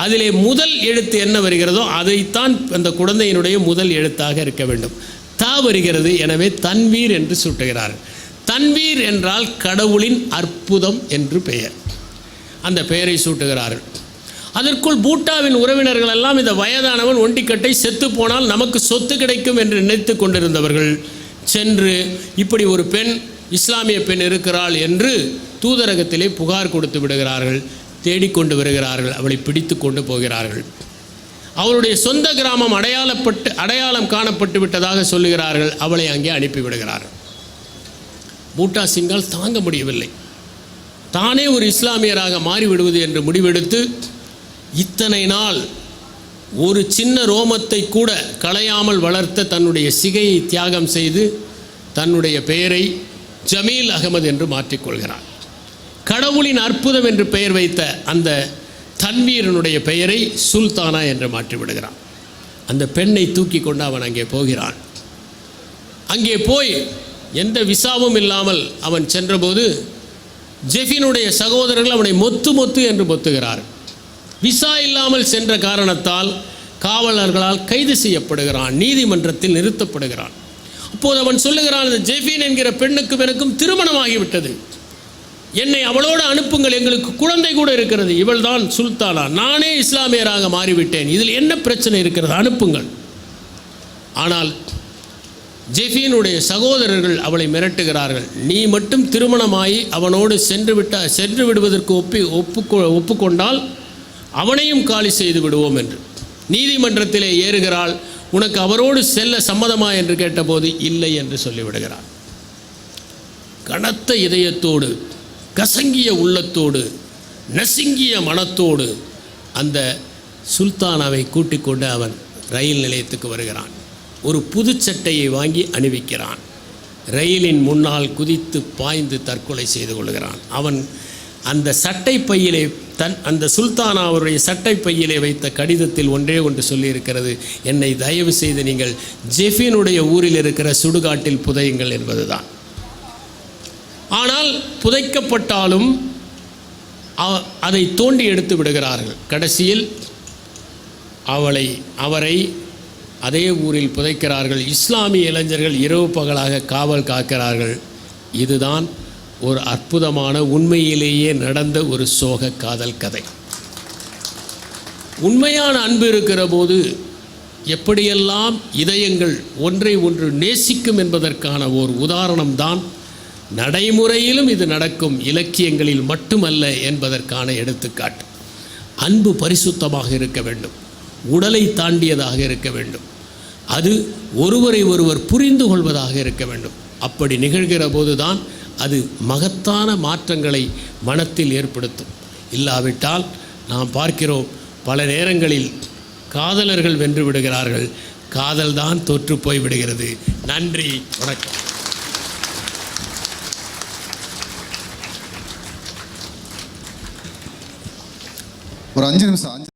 A: அதிலே முதல் எழுத்து என்ன வருகிறதோ அதைத்தான் அந்த குழந்தையினுடைய முதல் எழுத்தாக இருக்க வேண்டும். தா வருகிறது, எனவே தன்வீர் என்று சூட்டுகிறார்கள். தன்வீர் என்றால் கடவுளின் அற்புதம் என்று பெயர். அந்த பெயரை சூட்டுகிறார்கள். அதற்குள் பூட்டாவின் உறவினர்கள் எல்லாம் இந்த வயதானவன் ஒண்டிக்கட்டை செத்து போனால் நமக்கு சொத்து கிடைக்கும் என்று நினைத்து கொண்டிருந்தவர்கள் சென்று இப்படி ஒரு பெண், இஸ்லாமிய பெண் இருக்கிறாள் என்று தூதரகத்திலே புகார் கொடுத்து விடுகிறார்கள். தேடிக்கொண்டு வருகிறார்கள். அவளை பிடித்து கொண்டு போகிறார்கள். அவளுடைய சொந்த கிராமம் அடையாளம் காணப்பட்டு விட்டதாக சொல்லுகிறார்கள். அவளை அங்கே அனுப்பிவிடுகிறார்கள். பூட்டா சிங்கால் தாங்க முடியவில்லை. தானே ஒரு இஸ்லாமியராக மாறிவிடுவது என்று முடிவெடுத்து இத்தனை நாள் ஒரு சின்ன ரோமத்தை கூட களையாமல் வளர்த்த தன்னுடைய சிகையை தியாகம் செய்து தன்னுடைய பெயரை ஜமீல் அகமது என்று மாற்றிக்கொள்கிறார். கடவுளின் அற்புதம் என்று பெயர் வைத்த அந்த தன்வீரனுடைய பெயரை சுல்தானா என்று மாற்றிவிடுகிறான். அந்த பெண்ணை தூக்கி கொண்டு அவன் அங்கே போகிறான். அங்கே போய் எந்த விசாவும் இல்லாமல் அவன் சென்றபோது ஜெஃபினுடைய சகோதரர்கள் அவனை மொத்து என்று மொத்துகிறார். விசா இல்லாமல் சென்ற காரணத்தால் காவலர்களால் கைது செய்யப்படுகிறான், நீதிமன்றத்தில் நிறுத்தப்படுகிறான். அப்போது அவன் சொல்லுகிறான், இந்த ஜெஃபின் என்கிற பெண்ணுக்கும் எனக்கும் திருமணமாகிவிட்டது, என்னை அவளோடு அனுப்புங்கள், எங்களுக்கு குழந்தை கூட இருக்கிறது, இவள் தான் சுல்தானா, நானே இஸ்லாமியராக மாறிவிட்டேன், இதில் என்ன பிரச்சனை இருக்கிறது, அனுப்புங்கள். ஆனால் ஜெஃபினுடைய சகோதரர்கள் அவளை மிரட்டுகிறார்கள், நீ மட்டும் திருமணமாகி அவனோடு சென்று விடுவதற்கு ஒப்புக்கொண்டால் அவனையும் காலி செய்து விடுவோம் என்று. நீதிமன்றத்திலே ஏறுகிறாள். உனக்கு அவரோடு செல்ல சம்மதமா என்று கேட்டபோது இல்லை என்று சொல்லிவிடுகிறார். கனத்த இதயத்தோடு, கசங்கிய உள்ளத்தோடு, நசுங்கிய மனத்தோடு அந்த சுல்தானாவை கூட்டிக் கொண்டு அவன் ரயில் நிலையத்துக்கு வருகிறான். ஒரு புது சட்டையை வாங்கி அணிவிக்கிறான். ரயிலின் முன்னால் குதித்து பாய்ந்து தற்கொலை செய்து கொள்கிறான். அவன் அந்த சட்டை பையிலே அந்த சுல்தானா அவருடைய சட்டை பையிலே வைத்த கடிதத்தில் ஒன்றே ஒன்று சொல்லியிருக்கிறது, என்னை தயவு செய்து நீங்கள் ஜெஃபினுடைய ஊரில் இருக்கிற சுடுகாட்டில் புதையுங்கள் என்பதுதான். ஆனால் புதைக்கப்பட்டாலும் அதை தோண்டி எடுத்து விடுகிறார்கள். கடைசியில் அவரை அதே ஊரில் புதைக்கிறார்கள். இஸ்லாமிய இளைஞர்கள் இரவு பகலாக காவல் காக்கிறார்கள். இதுதான் ஒரு அற்புதமான உண்மையிலேயே நடந்த ஒரு சோக காதல் கதை. உண்மையான அன்பு இருக்கிற போது எப்படியெல்லாம் இதயங்கள் ஒன்றை ஒன்று நேசிக்கும் என்பதற்கான ஒரு உதாரணம்தான் நடைமுறையிலும் இது நடக்கும், இலக்கியங்களில் மட்டுமல்ல என்பதற்கான எடுத்துக்காட்டு. அன்பு பரிசுத்தமாக இருக்க வேண்டும், உடலை தாண்டியதாக இருக்க வேண்டும், அது ஒருவரை ஒருவர் புரிந்து கொள்வதாக இருக்க வேண்டும். அப்படி நிகழ்கிற போதுதான் அது மகத்தான மாற்றங்களை மனத்தில் ஏற்படுத்தும். இல்லாவிட்டால் நாம் பார்க்கிறோம், பல நேரங்களில் காதலர்கள் வென்று விடுகிறார்கள், காதல்தான் தோற்று போய் விடுகிறது. நன்றி, வணக்கம்.
B: ஒரு 5 நிமிஷம்